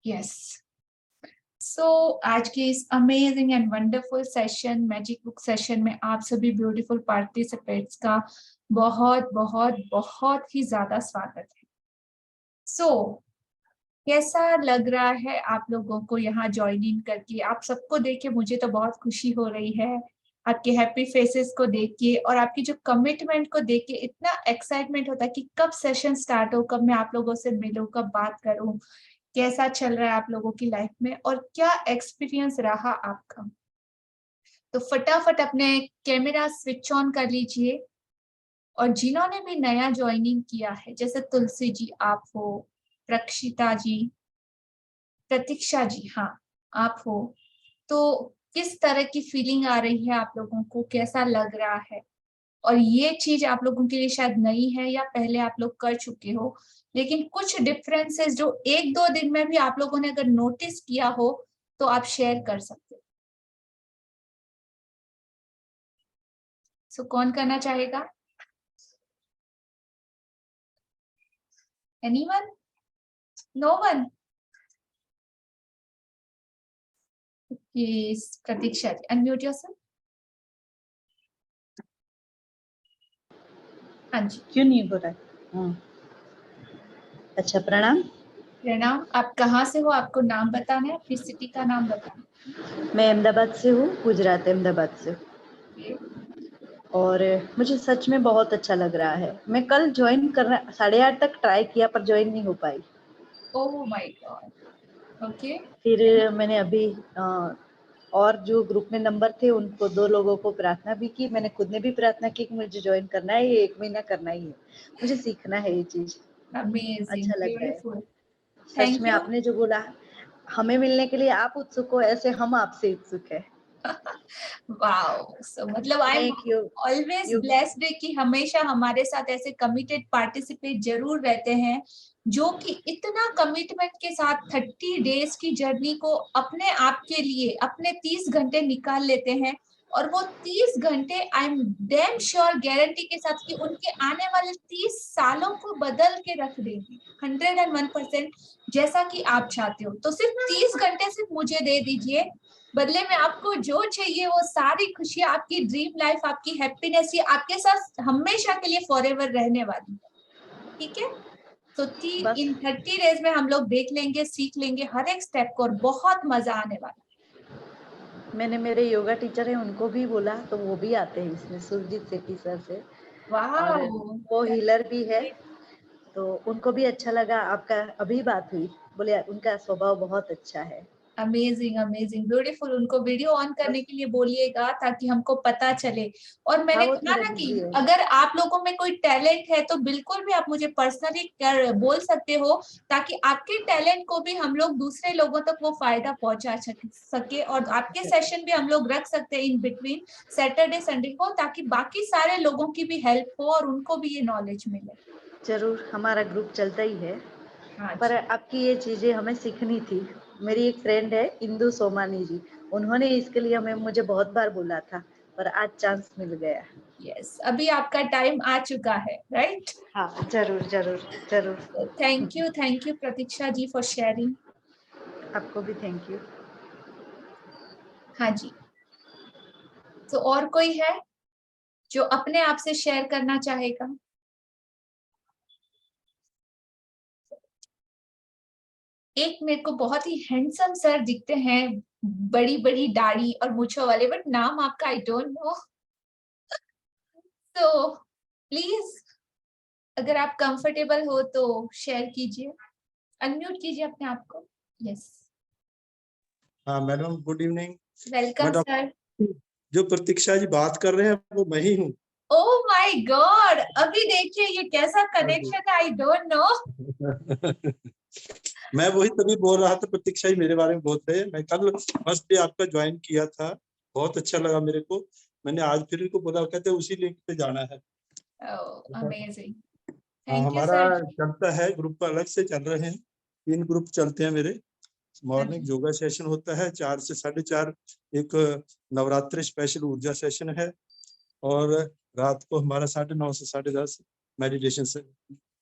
Yes. सो आज के इस amazing and wonderful session, magic book session में आप सभी ब्यूटीफुल पार्टिसिपेंट्स का बहुत बहुत बहुत ही ज्यादा स्वागत है। सो कैसा लग रहा है आप लोगों को यहाँ ज्वाइन इन करके? आप सबको देख के मुझे तो बहुत खुशी हो रही है, आपके हैप्पी फेसेस को देख के और आपकी जो कमिटमेंट को देख के इतना एक्साइटमेंट होता है कि कब सेशन स्टार्ट हो, कब मैं आप लोगों से मिलूं, कब बात करूं, कैसा चल रहा है आप लोगों की लाइफ में और क्या एक्सपीरियंस रहा आपका। तो फटाफट अपने कैमरा स्विच ऑन कर लीजिए और जिन्होंने भी नया ज्वाइनिंग किया है, जैसे तुलसी जी आप हो, रक्षिता जी, प्रतीक्षा जी, हाँ आप हो, तो किस तरह की फीलिंग आ रही है आप लोगों को, कैसा लग रहा है? और ये चीज आप लोगों के लिए शायद नई है या पहले आप लोग कर चुके हो, लेकिन कुछ डिफरेंसेस जो एक दो दिन में भी आप लोगों ने अगर नोटिस किया हो तो आप शेयर कर सकते हो। सो कौन करना चाहेगा? Anyone? No one? Pratiksha ji, unmute yourself. हाँ जी, क्यों नहीं हो रहा है? अच्छा, प्रणाम। प्रणाम। आप कहाँ से हो, आपको नाम बताना है, अपनी सिटी का नाम बताना है। मैं अहमदाबाद से हूँ, गुजरात अहमदाबाद से। और मुझे सच में बहुत अच्छा लग रहा है। मैं कल ज्वाइन करना 8:30 तक ट्राई किया पर ज्वाइन नहीं हो पाई। Oh my god, okay. फिर मैंने अभी और जो ग्रुप में नंबर थे उनको 2 लोगों को प्रार्थना भी की। मैंने खुद ने भी प्रार्थना की कि मुझे ज्वाइन करना है, ये 1 महीना करना ही है, मुझे सीखना है ये चीज। अमेजिंग, अच्छा लग रहा है। ब्यूटीफुल। सच थैंक में यू। आपने जो बोला, हमें मिलने के लिए आप उत्सुक हो, ऐसे हम आपसे उत्सुक है। वाओ, सो मतलब I am thank you. Always you blessed कि हमेशा हमारे साथ ऐसे कमिटेड पार्टिसिपेट जरूर रहते हैं जो कि इतना कमिटमेंट के साथ 30 डेज की जर्नी को अपने आप के लिए अपने 30 घंटे निकाल लेते हैं और वो 30 घंटे I am damn sure guarantee के साथ कि उनके आने वाले 30 सालों को बदल के रख देंगे 101%, जैसा कि आप चाहते हो। तो सिर्फ 30 घंटे सिर्फ मुझे दे दीजिए, बदले में आपको जो चाहिए वो सारी खुशी, आपकी ड्रीम लाइफ, आपकी हैप्पीनेस ये आपके साथ हमेशा के लिए फॉरएवर रहने वाली है। ठीक है? तो बस इन 30 डेज में हम लोग देख लेंगे, सीख लेंगे हर एक स्टेप को और बहुत मजा आने वाला है। मैंने मेरे योगा टीचर हैं उनको भी बोला, तो वो भी आते हैं इसमें, सुरजीत सेठी सर से। और वाह, वो हीलर भी है, तो उनको भी अच्छा लगा। आपका अभी बात हुई, बोले उनका स्वभाव बहुत अच्छा है। Amazing amazing, beautiful. उनको वीडियो ऑन करने बस के लिए बोलिएगा ताकि हमको पता चले। और हाँ, मैंने वो कहा थोड़े ना कि बिजी है। अगर आप लोगों में कोई टैलेंट है तो बिल्कुल भी आप मुझे पर्सनली कर बोल सकते हो, ताकि आपके टैलेंट को भी हम लोग दूसरे लोगों तक वो फायदा पहुंचा सके और आपके सेशन भी हम लोग रख सकते हैं इन बिटवीन सैटरडे संडे को, ताकि बाकी सारे लोगों की भी हेल्प हो और उनको भी ये नॉलेज मिले। जरूर, हमारा ग्रुप चलता ही है। हाँ पर जी। आपकी ये चीजें हमें सीखनी थी। मेरी एक फ्रेंड है इंदु सोमानी जी, उन्होंने इसके लिए मुझे बहुत बार बोला था, पर आज चांस मिल गया। यस, अभी आपका टाइम आ चुका है, राइट? हाँ, जरूर जरूर जरूर। Thank you Pratiksha ji for sharing. आपको भी थैंक यू। हाँ जी। तो और कोई है जो अपने आप से शेयर करना चाहेगा? एक मेरे को बहुत ही हैंडसम सर दिखते हैं, बड़ी बड़ी दाढ़ी और मूंछों वाले, बट नाम आपका आई डोंट नो। तो प्लीज अगर आप कंफर्टेबल हो तो शेयर कीजिए, अनम्यूट कीजिए अपने आप को। यस, हाँ madam, good evening. Welcome madam, sir. जो प्रतीक्षा जी बात कर रहे हैं वो मैं ही हूँ। ओह माय गॉड, अभी देखिए ये कैसा कनेक्शन है, आई डोंट नो। मैं वही तभी बोल रहा था, प्रतीक्षा जी मेरे बारे में बोल रहे हैं। मैं कल फर्स्ट डे आपका ज्वाइन किया था, बहुत अच्छा लगा मेरे को। मैंने आज फिर इनको बोला, कहते उसी लिंक पे जाना है। अमेजिंग, हाँ, थैंक यू हमारा सर। चलता है, ग्रुप अलग से चल रहे हैं, 3 ग्रुप चलते हैं मेरे। मॉर्निंग योगा सेशन होता है 4 से 4:30, एक नवरात्रि स्पेशल ऊर्जा सेशन है, और रात को हमारा 9:30 से 10:30 मेडिटेशन से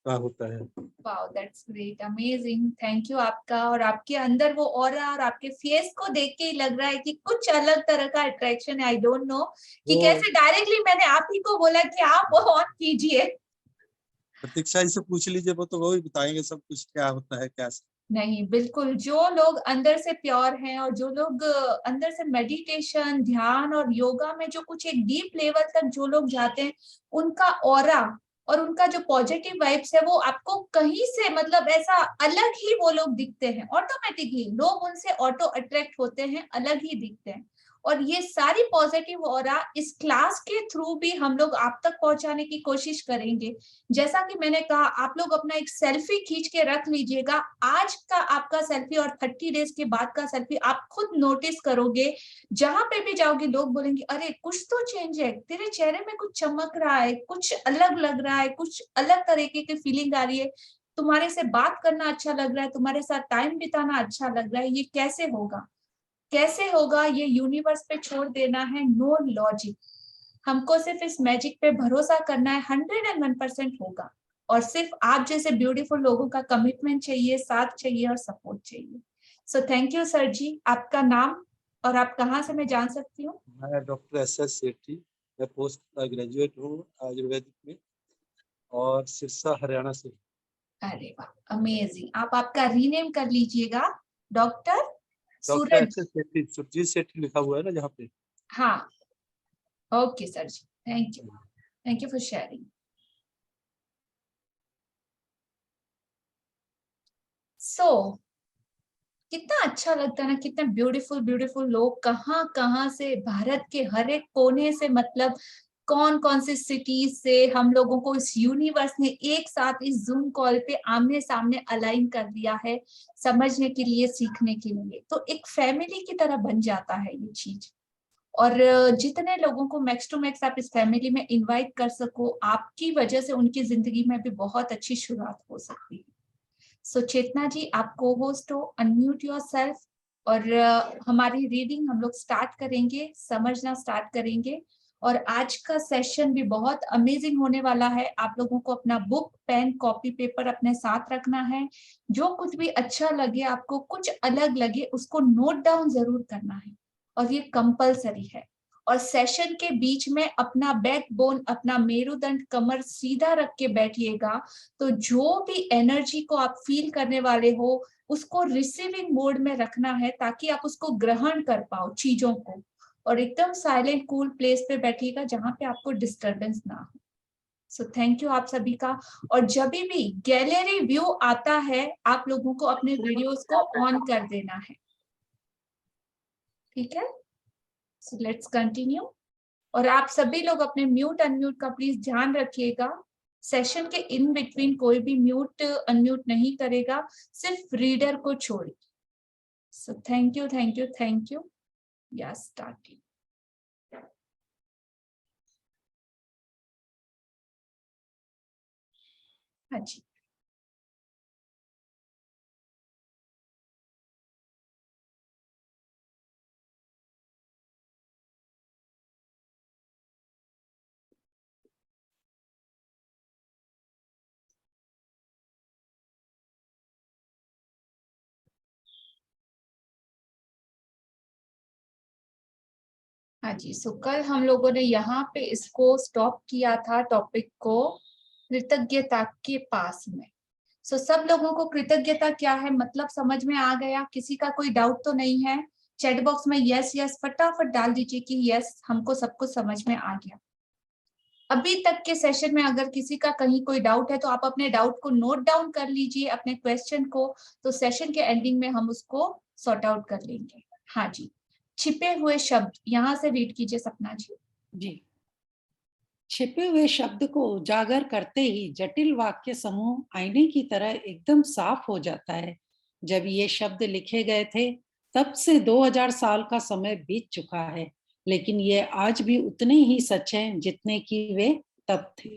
का होता है। Wow, that's great, amazing, thank you आपका। और आपके अंदर वो ऑरा और आपके फेस को देख के ही लग रहा है कि कुछ अलग तरह का अट्रैक्शन है। आई डोंट नो कि वो कैसे डायरेक्टली मैंने आप ही को बोला कि आप ऑन कीजिए। प्रतीक्षा जी से पूछ लीजिए, वो तो वो ही बताएंगे सब कुछ क्या होता है क्या। नहीं, बिल्कुल, जो लोग अंदर से प्योर हैं और जो लोग अंदर से मेडिटेशन, ध्यान और योगा में जो कुछ एक डीप लेवल तक जो लोग जाते हैं, उनका ऑरा और उनका जो पॉजिटिव वाइब्स है वो आपको कहीं से मतलब ऐसा अलग ही वो लोग दिखते हैं। ऑटोमेटिकली लोग उनसे ऑटो अट्रैक्ट होते हैं, अलग ही दिखते हैं। और ये सारी पॉजिटिव ऑरा इस क्लास के थ्रू भी हम लोग आप तक पहुंचाने की कोशिश करेंगे। जैसा कि मैंने कहा, आप लोग अपना एक सेल्फी खींच के रख लीजिएगा। आज का आपका सेल्फी और 30 डेज के बाद का सेल्फी आप खुद नोटिस करोगे। जहां पे भी जाओगे लोग बोलेंगे, अरे कुछ तो चेंज है, तेरे चेहरे में कुछ चमक रहा है, कुछ अलग लग रहा है, कुछ अलग तरीके की फीलिंग आ रही है, तुम्हारे से बात करना अच्छा लग रहा है, तुम्हारे साथ टाइम बिताना अच्छा लग रहा है। ये कैसे होगा? कैसे होगा? ये यूनिवर्स पे छोड़ देना है, नो लॉजिक। हमको सिर्फ इस मैजिक पे भरोसा करना है, 101% होगा। और सिर्फ आप जैसे ब्यूटीफुल लोगों का कमिटमेंट चाहिए, साथ चाहिए और सपोर्ट चाहिए। सो थैंक यू सर जी। आपका नाम और आप कहाँ से, मैं जान सकती हूँ? मैं डॉक्टर SS सेठी, मैं पोस्ट ग्रेजुएट हूँ आयुर्वेदिक में और सिरसा हरियाणा से। अरे वाह, अमेजिंग। आप आपका रीनेम कर लीजिएगा, doctor doctor Suraj. SS Sethi, Surjeet Sethi लिखा हुआ है ना जहाँ पे। हाँ, okay sir ji, thank you for sharing. So कितना अच्छा लगता है ना, कितने ब्यूटीफुल ब्यूटीफुल लोग कहाँ कहाँ से, भारत के हर एक कोने से, मतलब कौन कौन सी सिटीज से हम लोगों को इस यूनिवर्स ने एक साथ इस जूम कॉल पे आमने सामने अलाइन कर दिया है, समझने के लिए, सीखने के लिए। तो एक फैमिली की तरह बन जाता है ये चीज। और जितने लोगों को मैक्स टू मैक्स आप इस फैमिली में इनवाइट कर सको, आपकी वजह से उनकी जिंदगी में भी बहुत अच्छी शुरुआत हो सकती है। सो चेतना जी, आप को होस्ट हो, अनम्यूट योरसेल्फ। और हमारी रीडिंग हम लोग स्टार्ट करेंगे, समझना स्टार्ट करेंगे। और आज का सेशन भी बहुत अमेजिंग होने वाला है। आप लोगों को अपना बुक, पेन, कॉपी, पेपर अपने साथ रखना है। जो कुछ भी अच्छा लगे, आपको कुछ अलग लगे, उसको नोट डाउन जरूर करना है, और ये कंपलसरी है। और सेशन के बीच में अपना बैकबोन, अपना मेरुदंड, कमर सीधा रख के बैठिएगा। तो जो भी एनर्जी को आप फील करने वाले हो, उसको रिसीविंग मोड में रखना है, ताकि आप उसको ग्रहण कर पाओ चीजों को। और एकदम साइलेंट कूल प्लेस पे बैठिएगा जहां पे आपको डिस्टरबेंस ना हो। सो थैंक यू आप सभी का। और जब भी गैलरी व्यू आता है, आप लोगों को अपने वीडियोस को ऑन कर देना है, ठीक है? So let's continue. और आप सभी लोग अपने म्यूट अनम्यूट का प्लीज ध्यान रखिएगा। सेशन के इन बिटवीन कोई भी म्यूट अनम्यूट नहीं करेगा, सिर्फ रीडर को छोड़। सो thank you, thank you, thank you. या स्टार्टिंग। हाँ जी। हाँ जी, सो कल हम लोगों ने यहाँ पे इसको स्टॉप किया था, टॉपिक को, कृतज्ञता के पास में। सो सब लोगों को कृतज्ञता क्या है मतलब समझ में आ गया? किसी का कोई डाउट तो नहीं है? चैट बॉक्स में यस यस फटाफट डाल दीजिए कि यस, हमको सब कुछ समझ में आ गया। अभी तक के सेशन में अगर किसी का कहीं कोई डाउट है, तो आप अपने डाउट को नोट डाउन कर लीजिए, अपने क्वेश्चन को। तो सेशन के एंडिंग में हम उसको सॉर्ट आउट कर लेंगे। हाँ जी, छिपे हुए शब्द यहाँ से रीड कीजिए सपना जी। जी, छिपे हुए शब्द को उजागर करते ही जटिल वाक्य समूह आईने की तरह एकदम साफ हो जाता है। जब ये शब्द लिखे गए थे, तब से 2000 साल का समय बीत चुका है, लेकिन ये आज भी उतने ही सच हैं जितने कि वे तब थे।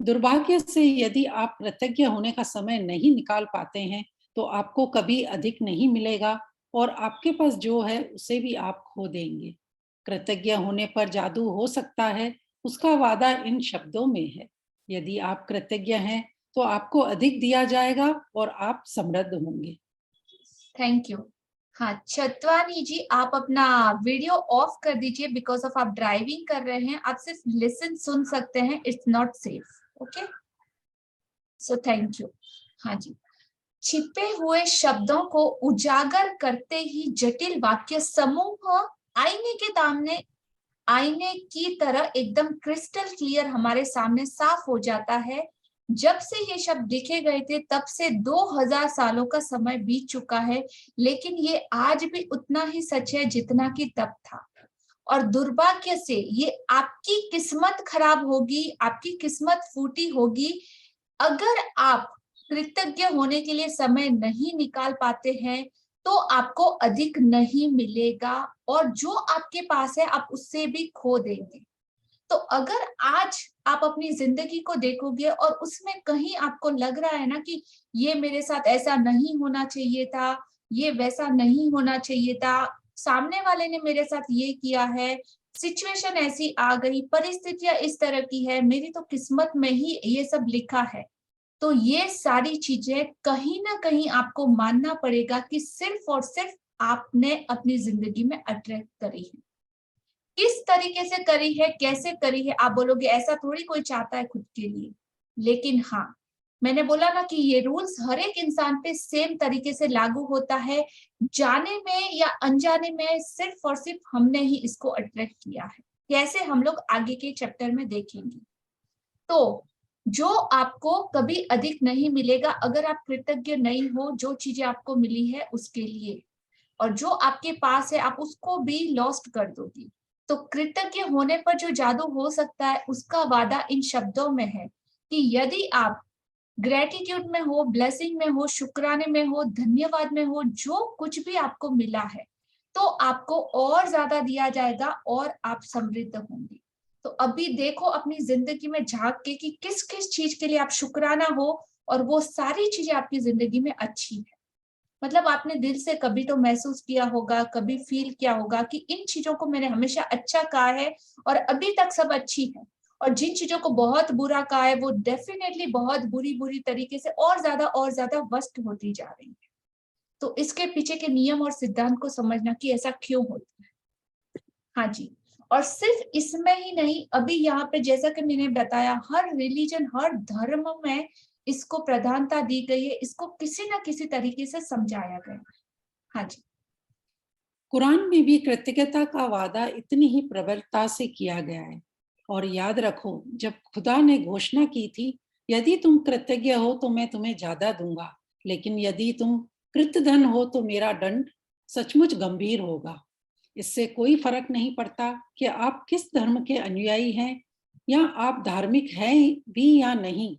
दुर्भाग्य से यदि आप कृतज्ञ होने का समय नहीं निकाल पाते हैं, तो आपको कभी अधिक नहीं मिलेगा और आपके पास जो है उसे भी आप खो देंगे। कृतज्ञ होने पर जादू हो सकता है, उसका वादा इन शब्दों में है। यदि आप कृतज्ञ हैं, तो आपको अधिक दिया जाएगा और आप समृद्ध होंगे। Thank you. हाँ छतवानी जी, आप अपना वीडियो ऑफ कर दीजिए, बिकॉज ऑफ आप ड्राइविंग कर रहे हैं, आप सिर्फ लिसन सुन सकते हैं, it's not safe. Okay, so thank you. हाँ जी, छिपे हुए शब्दों को उजागर करते ही जटिल वाक्य समूह आईने के सामने, आईने की तरह एकदम क्रिस्टल क्लियर हमारे सामने साफ हो जाता है। जब से ये शब्द लिखे गए थे तब से 2000 सालों का समय बीत चुका है, लेकिन ये आज भी उतना ही सच है जितना कि तब था। और दुर्भाग्य से ये आपकी किस्मत खराब होगी, आपकी किस्मत फूटी होगी अगर आप कृतज्ञ होने के लिए समय नहीं निकाल पाते हैं, तो आपको अधिक नहीं मिलेगा और जो आपके पास है आप उससे भी खो देंगे। तो अगर आज आप अपनी जिंदगी को देखोगे और उसमें कहीं आपको लग रहा है ना कि ये मेरे साथ ऐसा नहीं होना चाहिए था, ये वैसा नहीं होना चाहिए था, सामने वाले ने मेरे साथ ये किया है, सिचुएशन ऐसी आ गई, परिस्थितियां इस तरह की है, मेरी तो किस्मत में ही ये सब लिखा है, तो ये सारी चीजें कहीं ना कहीं आपको मानना पड़ेगा कि सिर्फ और सिर्फ आपने अपनी जिंदगी में अट्रैक्ट करी है। किस तरीके से करी है, कैसे करी है, आप बोलोगे ऐसा थोड़ी कोई चाहता है खुद के लिए, लेकिन हाँ, मैंने बोला ना कि ये रूल्स हर एक इंसान पे सेम तरीके से लागू होता है, जाने में या अनजाने में सिर्फ और सिर्फ हमने ही इसको अट्रैक्ट किया है। कैसे, हम लोग आगे के चैप्टर में देखेंगे। तो जो आपको कभी अधिक नहीं मिलेगा अगर आप कृतज्ञ नहीं हो जो चीजें आपको मिली है उसके लिए, और जो आपके पास है आप उसको भी लॉस्ट कर दोगी। तो कृतज्ञ होने पर जो जादू हो सकता है उसका वादा इन शब्दों में है कि यदि आप ग्रेटिट्यूड में हो, ब्लेसिंग में हो, शुक्राने में हो, धन्यवाद में हो, जो कुछ भी आपको मिला है तो आपको और ज्यादा दिया जाएगा और आप समृद्ध होंगे। तो अभी देखो अपनी जिंदगी में झांक के कि किस किस चीज के लिए आप शुक्राना हो और वो सारी चीजें आपकी जिंदगी में अच्छी है। मतलब आपने दिल से कभी तो महसूस किया होगा, कभी फील किया होगा कि इन चीजों को मैंने हमेशा अच्छा कहा है और अभी तक सब अच्छी है, और जिन चीजों को बहुत बुरा कहा है वो डेफिनेटली बहुत बुरी तरीके से और ज्यादा वर्स्ट होती जा रही है। तो इसके पीछे के नियम और सिद्धांत को समझना कि ऐसा क्यों होता है। हाँ जी, और सिर्फ इसमें ही नहीं, अभी यहाँ पे जैसा कि मैंने बताया हर रिलीजन, हर धर्म में इसको प्रधानता दी गई है, इसको किसी ना किसी तरीके से समझाया गया है। हाँ जी, कुरान में भी कृतज्ञता का वादा इतनी ही प्रबलता से किया गया है। और याद रखो, जब खुदा ने घोषणा की थी, यदि तुम कृतज्ञ हो तो मैं तुम्हें ज्यादा दूंगा, लेकिन यदि तुम कृतधन हो तो मेरा दंड सचमुच गंभीर होगा। इससे कोई फर्क नहीं पड़ता कि आप किस धर्म के अनुयायी हैं या आप धार्मिक हैं भी या नहीं।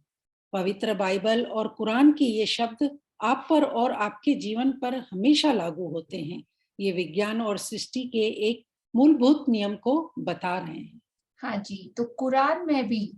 पवित्र बाइबल और कुरान के ये शब्द आप पर और आपके जीवन पर हमेशा लागू होते हैं। ये विज्ञान और सृष्टि के एक मूलभूत नियम को बता रहे हैं। हाँ जी, तो कुरान में भी,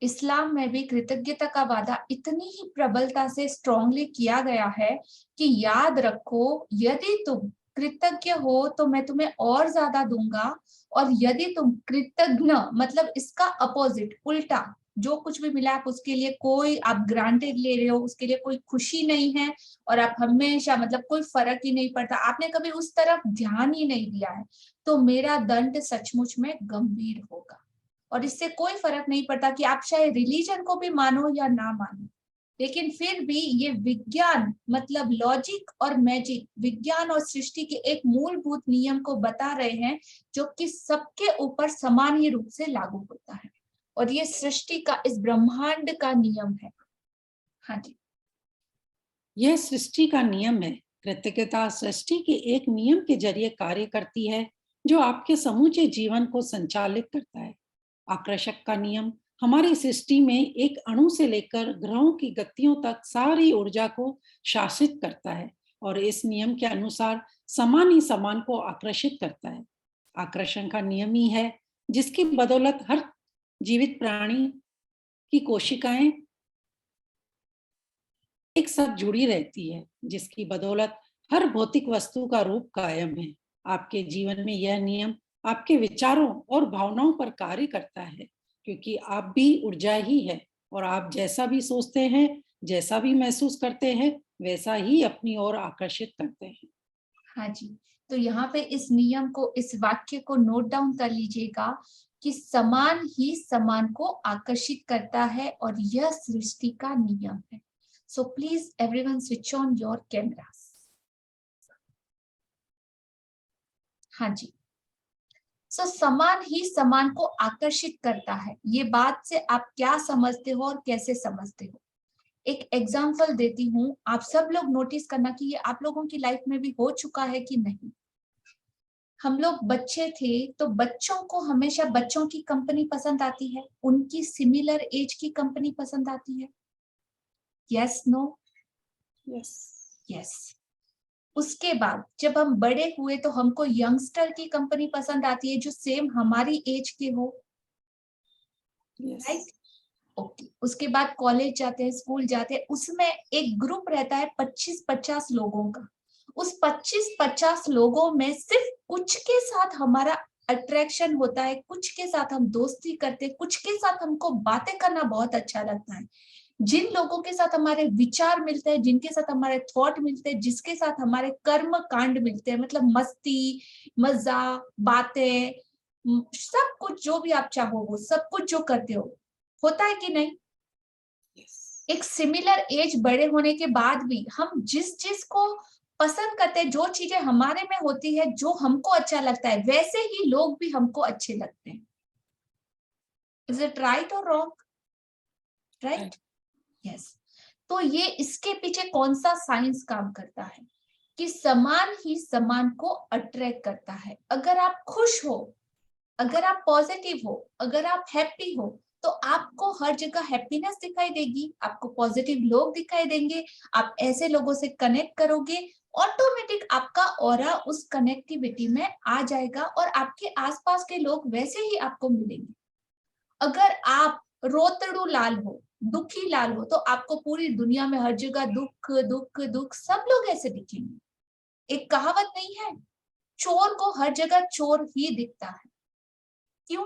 इस्लाम में भी कृतज्ञता का वादा इतनी ही प्रबलता से स्ट्रांगली किया गया है कि याद रखो, यदि तुम कृतज्ञ हो तो मैं तुम्हें और ज्यादा दूंगा, और यदि तुम कृतज्ञ मतलब इसका अपोजिट, उल्टा, जो कुछ भी मिला आप उसके लिए कोई, आप ग्रांटेड ले रहे हो, उसके लिए कोई खुशी नहीं है और आप हमेशा मतलब कोई फर्क ही नहीं पड़ता, आपने कभी उस तरफ ध्यान ही नहीं दिया है, तो मेरा दंड सचमुच में गंभीर होगा। और इससे कोई फर्क नहीं पड़ता कि आप चाहे रिलीजन को भी मानो या ना मानो, लेकिन फिर भी ये विज्ञान मतलब लॉजिक और मैजिक, विज्ञान और सृष्टि के एक मूलभूत नियम को बता रहे हैं जो कि सबके ऊपर समान ही रूप से लागू होता है, और ये सृष्टि का, इस ब्रह्मांड का नियम है। हाँ जी, यह सृष्टि का नियम है। कृतज्ञता सृष्टि के एक नियम के जरिए कार्य करती है जो आपके समूचे जीवन को संचालित करता है। आकर्षक का नियम हमारी सृष्टि में एक अणु से लेकर ग्रहों की गतियों तक सारी ऊर्जा को शासित करता है और इस नियम के अनुसार समान ही समान को आकर्षित करता है। आकर्षण का नियम ही है जिसकी बदौलत हर जीवित प्राणी की कोशिकाएं एक साथ जुड़ी रहती है, जिसकी बदौलत हर भौतिक वस्तु का रूप कायम है। आपके जीवन में यह नियम आपके विचारों और भावनाओं पर कार्य करता है, क्योंकि आप भी ऊर्जा ही है और आप जैसा भी सोचते हैं, जैसा भी महसूस करते हैं, वैसा ही अपनी ओर आकर्षित करते हैं। हाँ जी, तो यहाँ पे इस नियम को, इस वाक्य को नोट डाउन कर लीजिएगा कि समान ही समान को आकर्षित करता है और यह सृष्टि का नियम है। So please everyone switch on your cameras. हाँ जी, सो समान ही समान को आकर्षित करता है। ये बात से आप क्या समझते हो और कैसे समझते हो? एक एग्जाम्पल देती हूँ, आप सब लोग नोटिस करना कि ये आप लोगों की लाइफ में भी हो चुका है कि नहीं। हम लोग बच्चे थे तो बच्चों को हमेशा बच्चों की कंपनी पसंद आती है, उनकी सिमिलर एज की कंपनी पसंद आती है। Yes no? यस। यस। उसके बाद जब हम बड़े हुए तो हमको यंगस्टर की कंपनी पसंद आती है जो सेम हमारी एज के हो, राइट? ओके। उसके बाद कॉलेज जाते हैं, स्कूल जाते हैं, उसमें एक ग्रुप रहता है 25-50 लोगों का। उस 25-50 लोगों में सिर्फ कुछ के साथ हमारा अट्रैक्शन होता है, कुछ के साथ हम दोस्ती करते हैं, कुछ के साथ हमको बातें करना बहुत अच्छा लगता है। जिन लोगों के साथ हमारे विचार मिलते हैं, जिनके साथ हमारे थॉट मिलते हैं, जिसके साथ हमारे कर्म कांड मिलते हैं, मतलब मस्ती, मजा, बातें, सब कुछ जो भी आप चाहो वो सब कुछ जो करते हो, होता है कि नहीं? एक सिमिलर एज बड़े होने के बाद भी हम जिस चीज को पसंद करते हैं, जो चीजें हमारे में होती है, जो हमको अच्छा लगता है, वैसे ही लोग भी हमको अच्छे लगते हैं। इज इट राइट और रॉन्ग? राइट? यस। तो ये इसके पीछे कौन सा साइंस काम करता है कि समान ही समान को अट्रैक्ट करता है। अगर आप खुश हो, अगर आप पॉजिटिव हो, अगर आप हैप्पी हो, तो आपको हर जगह हैप्पीनेस दिखाई देगी, आपको पॉजिटिव लोग दिखाई देंगे, आप ऐसे लोगों से कनेक्ट करोगे, ऑटोमेटिक आपका ऑरा उस कनेक्टिविटी में आ जाएगा और आपके आसपास के लोग वैसे ही आपको मिलेंगे। अगर आप रोतड़ू लाल हो, दुखी लाल हो, तो आपको पूरी दुनिया में हर जगह दुख दुख दुख, सब लोग ऐसे दिखेंगे। एक कहावत नहीं है, चोर को हर जगह चोर ही दिखता है। क्यों?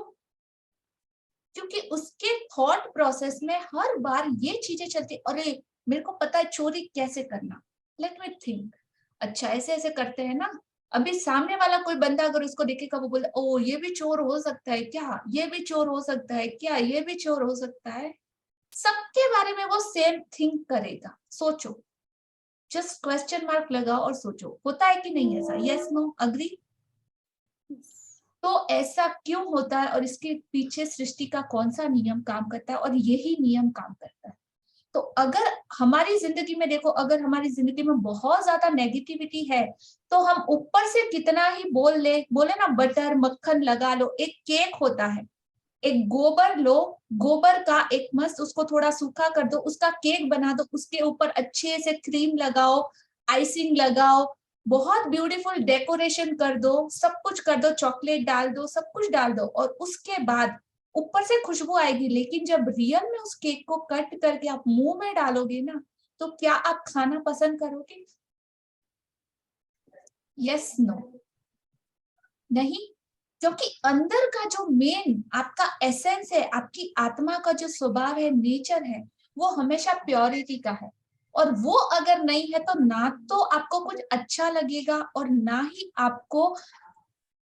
क्योंकि उसके थॉट प्रोसेस में हर बार ये चीजें चलती, अरे मेरे को पता है चोरी कैसे करना, लेट मी थिंक, अच्छा ऐसे ऐसे करते हैं ना। अभी सामने वाला कोई बंदा अगर उसको देखेगा, वो बोले ओ ये भी चोर हो सकता है क्या, ये भी चोर हो सकता है क्या, ये भी चोर हो सकता है। सबके बारे में वो सेम थिंक करेगा। सोचो, जस्ट क्वेश्चन मार्क लगाओ और सोचो, होता है कि नहीं ऐसा? Yes know agree? तो ऐसा क्यों होता है और इसके पीछे सृष्टि का कौन सा नियम काम करता है? और यही नियम काम करता है। तो अगर हमारी जिंदगी में देखो, अगर हमारी जिंदगी में बहुत ज्यादा नेगेटिविटी है, तो हम ऊपर से कितना ही बोले ना बटर मक्खन लगा लो। एक केक होता है, एक गोबर लो, गोबर का एक मस्त उसको थोड़ा सूखा कर दो, उसका केक बना दो, उसके ऊपर अच्छे से क्रीम लगाओ, आइसिंग लगाओ, बहुत ब्यूटीफुल डेकोरेशन कर दो, सब कुछ कर दो, चॉकलेट डाल दो, सब कुछ डाल दो, और उसके बाद ऊपर से खुशबू आएगी। लेकिन जब रियल में उस केक को कट करके आप मुंह में डालोगे ना, तो क्या आप खाना पसंद करोगे? Yes no? नहीं, क्योंकि अंदर का जो मेन आपका एसेंस है, आपकी आत्मा का जो स्वभाव है, नेचर है, वो हमेशा प्योरिटी का है। और वो अगर नहीं है तो ना तो आपको कुछ अच्छा लगेगा और ना ही आपको,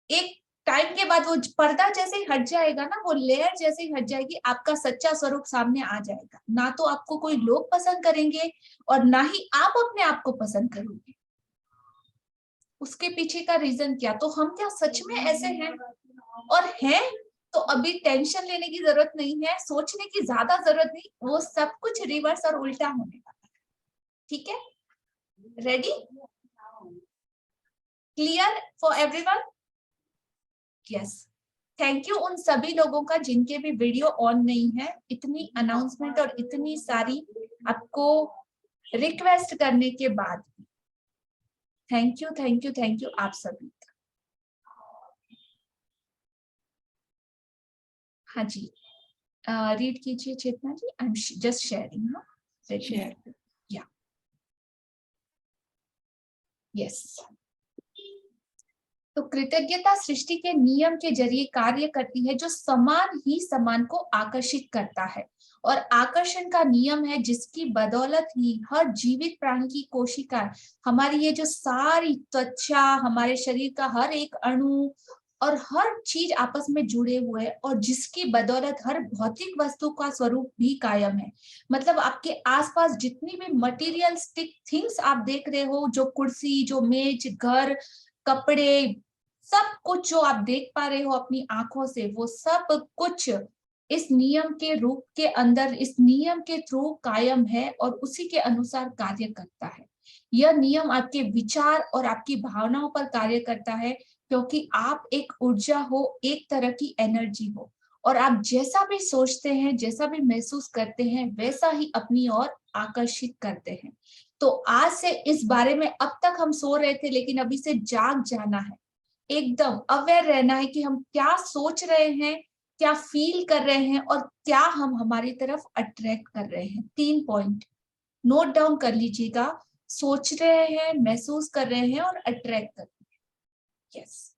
एक टाइम के बाद वो पर्दा जैसे ही हट जाएगा ना, वो लेयर जैसे ही हट जाएगी, आपका सच्चा स्वरूप सामने आ जाएगा। ना तो आपको कोई लोग पसंद करेंगे और ना ही आप अपने आप को पसंद करोगे। उसके पीछे का रीजन क्या? तो हम क्या सच में ऐसे हैं? और हैं तो अभी टेंशन लेने की जरूरत नहीं है, सोचने की ज्यादा जरूरत नहीं, वो सब कुछ रिवर्स और उल्टा होने वाला है। ठीक है? Ready? Clear for everyone? Yes. Thank you उन सभी लोगों का जिनके भी वीडियो ऑन नहीं है। इतनी अनाउंसमेंट और इतनी सारी आपको रिक्वेस्ट करने के बाद thank you thank you thank you आप सभी का। हाँ जी, रीड कीजिए Chetna ji. I am just sharing. हाँ, या यस। तो कृतज्ञता सृष्टि के नियम के जरिए कार्य करती है जो समान ही समान को आकर्षित करता है और आकर्षण का नियम है जिसकी बदौलत ही हर जीवित प्राणी की कोशिका, हमारी ये जो सारी त्वचा, हमारे शरीर का हर एक अणु और हर चीज आपस में जुड़े हुए हैं, और जिसकी बदौलत हर भौतिक वस्तु का स्वरूप भी कायम है। मतलब आपके आसपास जितनी भी मटेरियलिस्टिक थिंग्स आप देख रहे हो, जो कुर्सी, जो मेज, घर, कपड़े, सब कुछ जो आप देख पा रहे हो अपनी आंखों से, वो सब कुछ इस नियम के रूप के अंदर, इस नियम के थ्रू कायम है और उसी के अनुसार कार्य करता है। यह नियम आपके विचार और आपकी भावनाओं पर कार्य करता है, क्योंकि आप एक ऊर्जा हो, एक तरह की एनर्जी हो, और आप जैसा भी सोचते हैं, जैसा भी महसूस करते हैं, वैसा ही अपनी ओर आकर्षित करते हैं। तो आज से इस बारे में, अब तक हम सो रहे थे लेकिन अभी से जाग जाना है, एकदम अवेयर रहना है कि हम क्या सोच रहे हैं, क्या फील कर रहे हैं, और क्या हम हमारी तरफ अट्रैक्ट कर रहे हैं। 3 पॉइंट नोट डाउन कर लीजिएगा। सोच रहे हैं, महसूस कर रहे हैं और अट्रैक्ट कर रहे हैं। यस।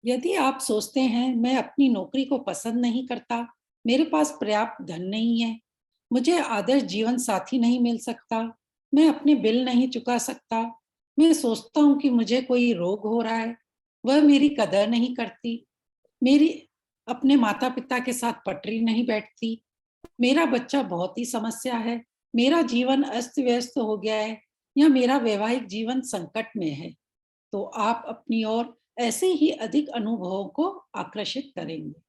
यदि आप सोचते हैं मैं अपनी नौकरी को पसंद नहीं करता, मेरे पास पर्याप्त धन नहीं है, मुझे आदर्श जीवन साथी नहीं मिल सकता, मैं अपने बिल नहीं चुका सकता, मैं सोचता हूँ कि मुझे कोई रोग हो रहा है, वह मेरी कदर नहीं करती, मेरी अपने माता पिता के साथ पटरी नहीं बैठती, मेरा बच्चा बहुत ही समस्या है, मेरा जीवन अस्त व्यस्त हो गया है, या मेरा वैवाहिक जीवन संकट में है, तो आप अपनी ओर ऐसे ही अधिक अनुभवों को आकर्षित करेंगे।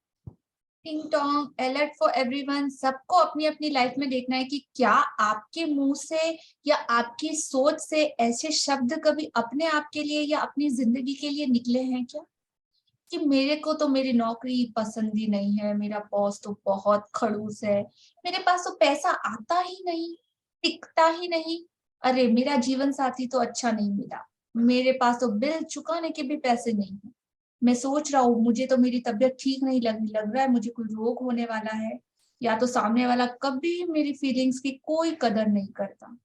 टिंग टोंग, अलर्ट फॉर एवरीवन। सबको अपनी अपनी लाइफ में देखना है कि क्या आपके मुंह से या आपकी सोच से ऐसे शब्द कभी अपने आप के लिए या अपनी जिंदगी के लिए निकले हैं क्या, कि मेरे को तो मेरी नौकरी पसंद ही नहीं है, मेरा बॉस तो बहुत खड़ूस है, मेरे पास तो पैसा आता ही नहीं, टिकता ही नहीं, अरे मेरा जीवन साथी तो अच्छा नहीं मिला, मेरे पास तो बिल चुकाने के भी पैसे नहीं है, मैं सोच रहा हूँ मुझे तो मेरी तबीयत ठीक नहीं लग रहा है, मुझे कोई रोग होने वाला है, या तो सामने वाला कभी मेरी फीलिंग्स की कोई कदर नहीं करता,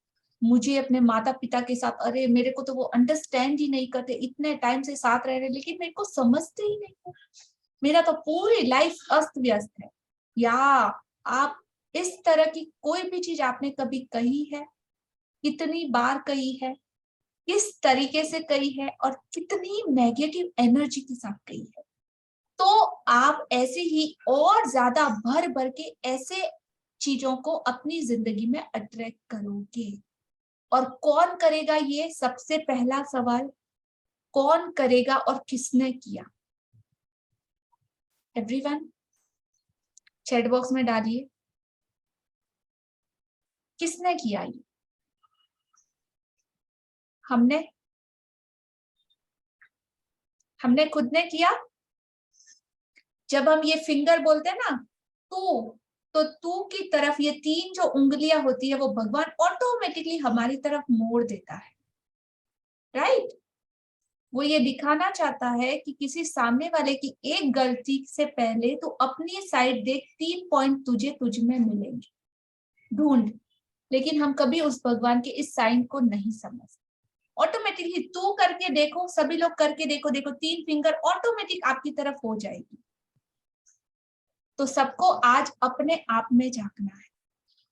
मुझे अपने माता पिता के साथ, अरे मेरे को तो वो अंडरस्टैंड ही नहीं करते, इतने टाइम से साथ रह रहे लेकिन मेरे को समझते ही नहीं है, मेरा तो पूरी लाइफ अस्त व्यस्त है। या आप इस तरह की कोई भी चीज आपने कभी कही है, कितनी बार कही है, किस तरीके से कही है, और कितनी नेगेटिव एनर्जी के साथ कही है, तो आप ऐसे ही और ज्यादा भर भर के ऐसे चीजों को अपनी जिंदगी में अट्रैक्ट करोगे। और कौन करेगा, ये सबसे पहला सवाल, कौन करेगा और किसने किया? एवरीवन चैट बॉक्स में डालिए, किसने किया ये? हमने खुद ने किया। जब हम ये फिंगर बोलते हैं ना, तू, तो तू की तरफ ये 3 जो उंगलियां होती है वो भगवान ऑटोमेटिकली हमारी तरफ मोड़ देता है, राइट? वो ये दिखाना चाहता है कि किसी सामने वाले की एक गलती से पहले तो अपनी साइड देख, 3 पॉइंट तुझ में मिलेंगे, ढूंढ। लेकिन हम कभी उस भगवान के इस साइन को नहीं समझते। ऑटोमेटिकली तू करके देखो, सभी लोग करके देखो, 3 फिंगर ऑटोमेटिक आपकी तरफ हो जाएगी। तो सबको आज अपने आप में झांकना है,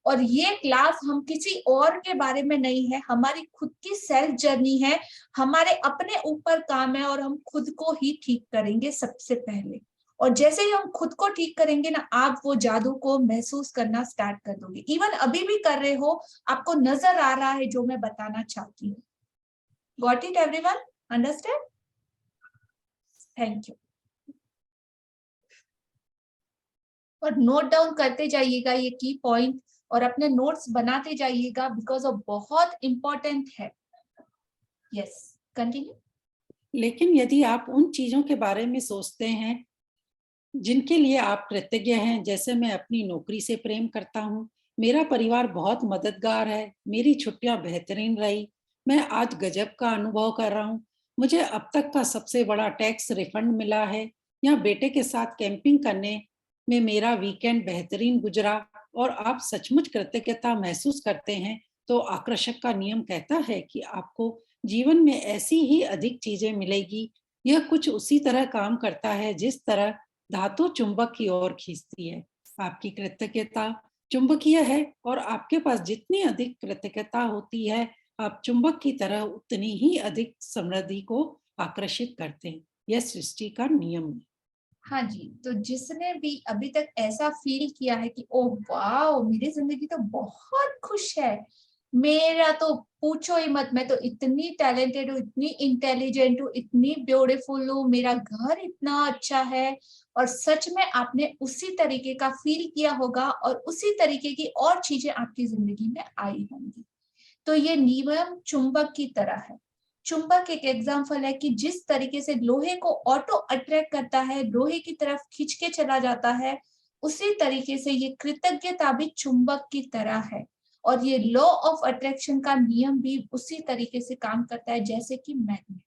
और ये क्लास हम किसी और के बारे में नहीं है, हमारी खुद की सेल्फ जर्नी है, हमारे अपने ऊपर काम है, और हम खुद को ही ठीक करेंगे सबसे पहले। और जैसे ही हम खुद को ठीक करेंगे ना, आप वो जादू को महसूस करना स्टार्ट कर दोगे। इवन अभी भी कर रहे हो, आपको नजर आ रहा है जो मैं बताना चाहती हूँ। Got it everyone? Understand? Thank you. और नोट डाउन करते जाइएगा ये की पॉइंट, और अपने नोट्स बनाते जाइएगा, बिकॉज वो बहुत इंपॉर्टेंट है। Yes, continue. लेकिन यदि आप उन चीजों के बारे में सोचते हैं जिनके लिए आप कृतज्ञ हैं, जैसे मैं अपनी नौकरी से प्रेम करता हूँ, मेरा परिवार बहुत मददगार है, मेरी छुट्टियां बेहतरीन रही, मैं आज गजब का अनुभव कर रहा हूँ, मुझे अब तक का सबसे बड़ा टैक्स रिफंड मिला है, या बेटे के साथ कैंपिंग करने में मेरा वीकेंड बेहतरीन गुजरा, और आप सचमुच कृतज्ञता महसूस करते हैं, तो आकर्षक का नियम कहता है कि आपको जीवन में ऐसी ही अधिक चीजें मिलेगी। यह कुछ उसी तरह काम करता है जिस तरह धातु चुंबक की ओर खींचती है। आपकी कृतज्ञता चुंबकीय है और आपके पास जितनी अधिक कृतज्ञता होती है, आप चुंबक की तरह उतनी ही अधिक समृद्धि को आकर्षित करते हैं। यह सृष्टि का नियम है। हाँ जी, तो जिसने भी अभी तक ऐसा फील किया है कि ओह वाओ, मेरी जिंदगी तो बहुत खुश है, मेरा तो पूछो ही मत, मैं तो इतनी टैलेंटेड हूँ, इतनी इंटेलिजेंट हूँ, इतनी ब्यूटीफुल हूँ, मेरा घर इतना अच्छा है, और सच में आपने उसी तरीके का फील किया होगा और उसी तरीके की और चीजें आपकी जिंदगी में आई होंगी। तो ये नियम चुंबक की तरह है। चुंबक एक एग्जाम्पल है कि जिस तरीके से लोहे को ऑटो अट्रैक्ट करता है, लोहे की तरफ खींच के चला जाता है, उसी तरीके से ये कृतज्ञता भी चुंबक की तरह है। और ये लॉ ऑफ अट्रैक्शन का नियम भी उसी तरीके से काम करता है जैसे कि मैग्नेट।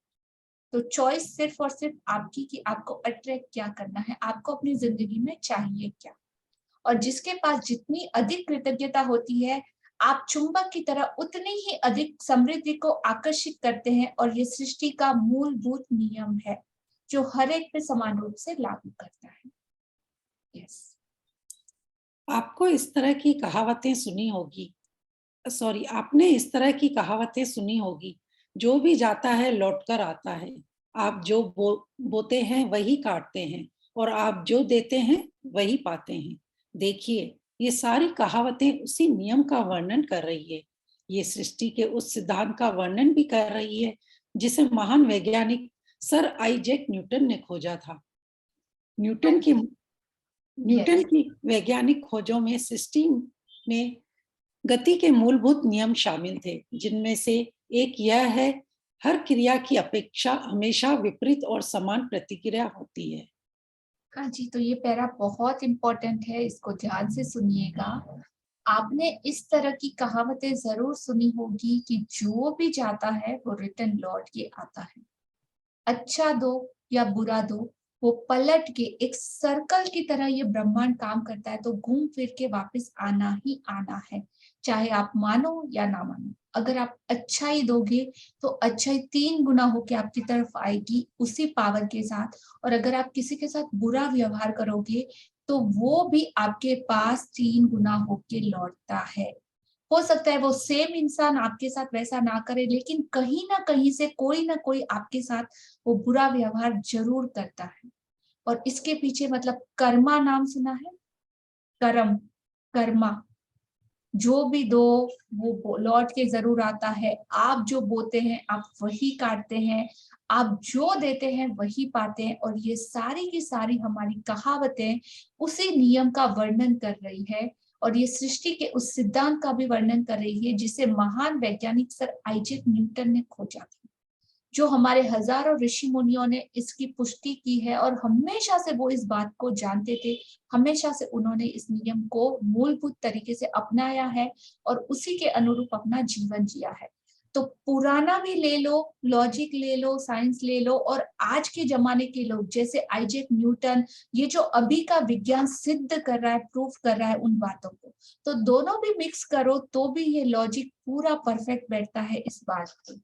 तो चॉइस सिर्फ और सिर्फ आपकी कि आपको अट्रैक्ट क्या करना है, आपको अपनी जिंदगी में चाहिए क्या। और जिसके पास जितनी अधिक कृतज्ञता होती है, आप चुंबक की तरह उतनी ही अधिक समृद्धि को आकर्षित करते हैं, और ये सृष्टि का मूलभूत नियम है जो हर एक पे समान रूप से लागू करता है। यस। आपको इस तरह की कहावतें सुनी होगी, आपने इस तरह की कहावतें सुनी होगी, जो भी जाता है लौटकर आता है। आप जो बोते हैं वही काटते हैं, और आप जो देते हैं वही पाते हैं। देखिए, ये सारी कहावतें उसी नियम का वर्णन कर रही है। ये सृष्टि के उस सिद्धांत का वर्णन भी कर रही है जिसे महान वैज्ञानिक सर आइजैक न्यूटन ने खोजा था। न्यूटन की वैज्ञानिक खोजों में सृष्टि में गति के मूलभूत नियम शामिल थे, जिनमें से एक यह है, हर क्रिया की अपेक्षा हमेशा विपरीत और समान प्रतिक्रिया होती है। हाँ जी, तो ये पैरा बहुत इंपॉर्टेंट है, इसको ध्यान से सुनिएगा। आपने इस तरह की कहावतें जरूर सुनी होगी कि जो भी जाता है वो रिटर्न लौट के आता है। अच्छा दो या बुरा दो, वो पलट के एक सर्कल की तरह ये ब्रह्मांड काम करता है, तो घूम फिर के वापस आना ही आना है, चाहे आप मानो या ना मानो। अगर आप अच्छाई दोगे तो अच्छाई 3 गुना होके आपकी तरफ आएगी उसी पावर के साथ, और अगर आप किसी के साथ बुरा व्यवहार करोगे तो वो भी आपके पास 3 गुना होके लौटता है। हो सकता है वो सेम इंसान आपके साथ वैसा ना करे, लेकिन कहीं ना कहीं से कोई ना कोई आपके साथ वो बुरा व्यवहार जरूर करता है। और इसके पीछे मतलब कर्मा नाम सुना है? कर्म, कर्मा, जो भी दो वो लौट के जरूर आता है। आप जो बोते हैं आप वही काटते हैं, आप जो देते हैं वही पाते हैं। और ये सारी की सारी हमारी कहावतें उसी नियम का वर्णन कर रही है, और ये सृष्टि के उस सिद्धांत का भी वर्णन कर रही है जिसे महान वैज्ञानिक सर आइजैक न्यूटन ने खोजा था, जो हमारे हजारों ऋषि मुनियों ने इसकी पुष्टि की है, और हमेशा से वो इस बात को जानते थे, हमेशा से उन्होंने इस नियम को मूलभूत तरीके से अपनाया है और उसी के अनुरूप अपना जीवन जिया है। तो पुराना भी ले लो, लॉजिक ले लो, साइंस ले लो, और आज के जमाने के लोग जैसे आइजैक न्यूटन, ये जो अभी का विज्ञान सिद्ध कर रहा है, प्रूफ कर रहा है उन बातों को, तो दोनों भी मिक्स करो तो भी ये लॉजिक पूरा परफेक्ट बैठता है इस बात पे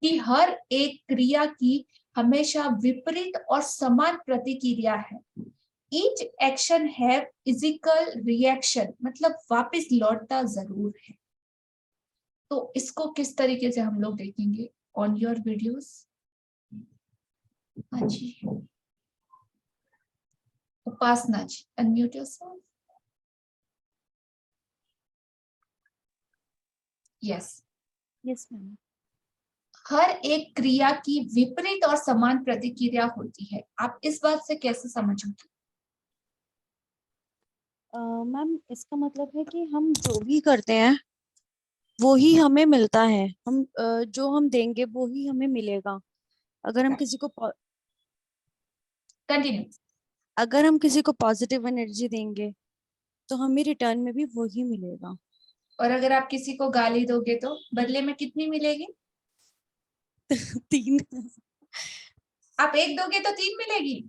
कि हर एक क्रिया की हमेशा विपरीत और समान प्रतिक्रिया है। Each action have equal reaction, मतलब वापस लौटता जरूर है। तो इसको किस तरीके से हम लोग देखेंगे ऑन योर वीडियोस? हाँ जी, Upasana ji, unmute yourself. Yes yes ma'am. हर एक क्रिया की विपरीत और समान प्रतिक्रिया होती है। आप इस बात से कैसे समझोगे? मैम इसका मतलब है कि हम जो भी करते हैं वो ही हमें मिलता है। हम जो हम देंगे वो ही हमें मिलेगा। अगर हम किसी को कंटिन्यू। अगर हम किसी को पॉजिटिव एनर्जी देंगे तो हमें रिटर्न में भी वो ही मिलेगा। और अगर आप किसी को गाली दोगे तो बदले में कितनी मिलेगी? 3। आप एक दोगे तो 3 मिलेगी।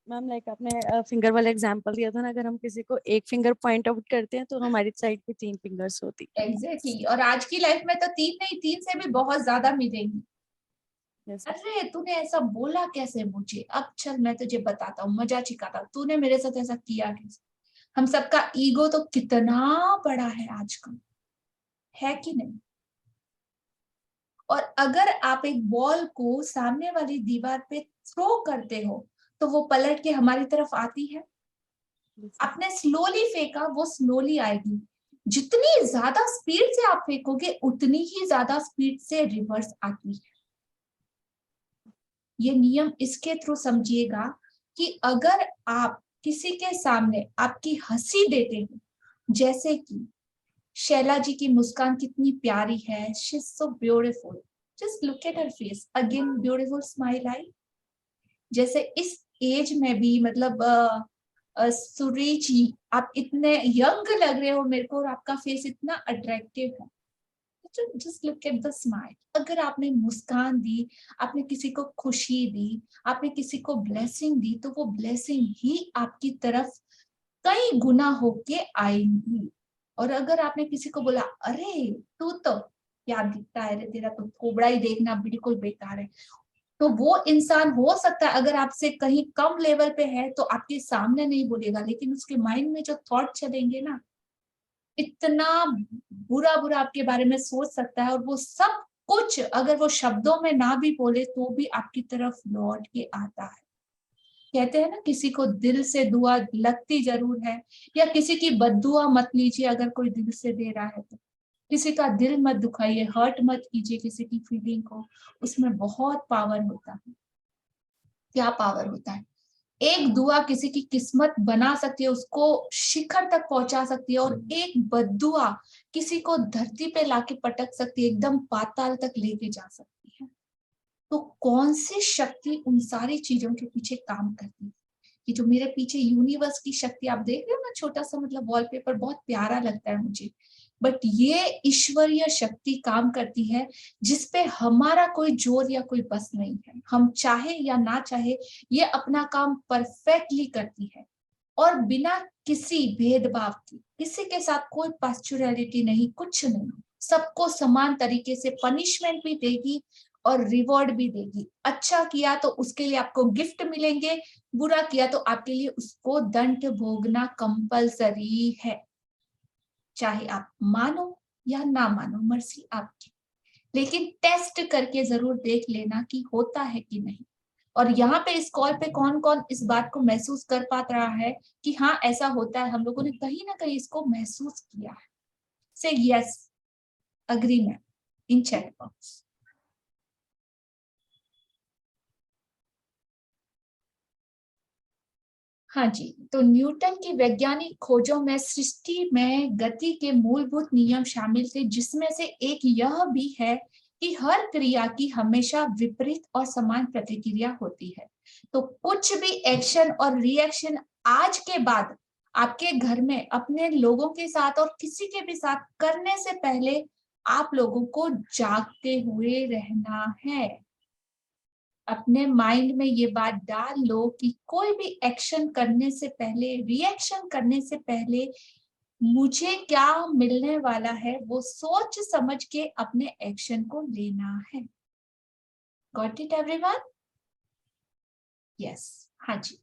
मैम लाइक आपने फिंगर वाला एग्जांपल दिया था ना, अगर हम किसी को एक फिंगर पॉइंट आउट करते हैं तो हमारी साइड पे 3 फिंगर्स होती है। एग्जैक्टली। और आज की लाइफ में तो 3 नहीं, 3 से भी बहुत ज्यादा मिलेंगी। Yes. अरे तूने ऐसा बोला कैसे मुझे, अब चल मैं तुझे बताता हूँ, मजा चिकाता हूँ, तूने मेरे साथ ऐसा किया कैसे। हम सबका ईगो तो कितना बड़ा है आजकल, है कि नहीं। और अगर आप एक बॉल को सामने वाली दीवार पे थ्रो करते हो तो वो पलट के हमारी तरफ आती है। आपने स्लोली फेंका, वो स्लोली आएगी। जितनी ज्यादा स्पीड से आप फेंकोगे उतनी ही ज्यादा स्पीड से रिवर्स आती है। ये नियम इसके थ्रू समझिएगा कि अगर आप किसी के सामने आपकी हंसी देते हो, जैसे कि शैला जी की मुस्कान कितनी प्यारी है, she is so beautiful, just look at her face, again beautiful smile आई। जैसे इस एज में भी मतलब सुरी जी आप इतने यंग लग रहे हो मेरे को और आपका फेस इतना अट्रैक्टिव है, just look at the smile. अगर आपने मुस्कान दी, आपने किसी को खुशी दी, आपने किसी को ब्लेसिंग दी, तो वो ब्लेसिंग ही आपकी तरफ कई गुना होके आएंगी। और अगर आपने किसी को बोला अरे तू तो क्या दिखता है रे, तेरा तो कोबड़ा ही देखना बिल्कुल बेकार है, तो वो इंसान हो सकता है अगर आपसे कहीं कम लेवल पे है तो आपके सामने नहीं बोलेगा, लेकिन उसके माइंड में जो थॉट चलेंगे ना, इतना बुरा बुरा आपके बारे में सोच सकता है। और वो सब कुछ अगर वो शब्दों में ना भी बोले तो भी आपकी तरफ लौट के आता है। कहते हैं ना किसी को दिल से दुआ लगती जरूर है, या किसी की बद्दुआ मत लीजिए अगर कोई दिल से दे रहा है तो। किसी का दिल मत दुखाइए, हर्ट मत कीजिए किसी की फीलिंग को, उसमें बहुत पावर होता है। क्या पावर होता है, एक दुआ किसी की किस्मत बना सकती है, उसको शिखर तक पहुंचा सकती है, और एक बद्दुआ किसी को धरती पे लाके पटक सकती है, एकदम पाताल तक लेके जा सकती है। तो कौन सी शक्ति उन सारी चीजों के पीछे काम करती है। कि जो मेरे पीछे यूनिवर्स की शक्ति आप देख रहे हो ना, छोटा सा मतलब वॉलपेपर बहुत प्यारा लगता है मुझे, बट ये ईश्वरीय शक्ति काम करती है जिसपे हमारा कोई जोर या कोई बस नहीं है। हम चाहे या ना चाहे ये अपना काम परफेक्टली करती है, और बिना किसी भेदभाव की, किसी के साथ कोई पार्शुअलिटी नहीं, कुछ नहीं, सबको समान तरीके से पनिशमेंट भी देगी और रिवॉर्ड भी देगी। अच्छा किया तो उसके लिए आपको गिफ्ट मिलेंगे, बुरा किया तो आपके लिए उसको दंड भोगना कंपलसरी है, चाहे आप मानो या ना मानो, मर्जी आपकी। लेकिन टेस्ट करके जरूर देख लेना कि होता है कि नहीं। और यहाँ पे इस कॉल पे कौन कौन इस बात को महसूस कर पा रहा है कि हाँ ऐसा होता है, हम लोगों ने कहीं ना कहीं इसको महसूस किया है। से यस, अग्री मैम इन चैट बॉक्स। हाँ जी, तो न्यूटन की वैज्ञानिक खोजों में सृष्टि में गति के मूलभूत नियम शामिल थे, जिसमें से एक यह भी है कि हर क्रिया की हमेशा विपरीत और समान प्रतिक्रिया होती है। तो कुछ भी एक्शन और रिएक्शन आज के बाद आपके घर में अपने लोगों के साथ और किसी के भी साथ करने से पहले आप लोगों को जागते हुए रहना है। अपने माइंड में ये बात डाल लो कि कोई भी एक्शन करने से पहले, रिएक्शन करने से पहले मुझे क्या मिलने वाला है वो सोच समझ के अपने एक्शन को लेना है। Got it everyone? यस, हाँ जी।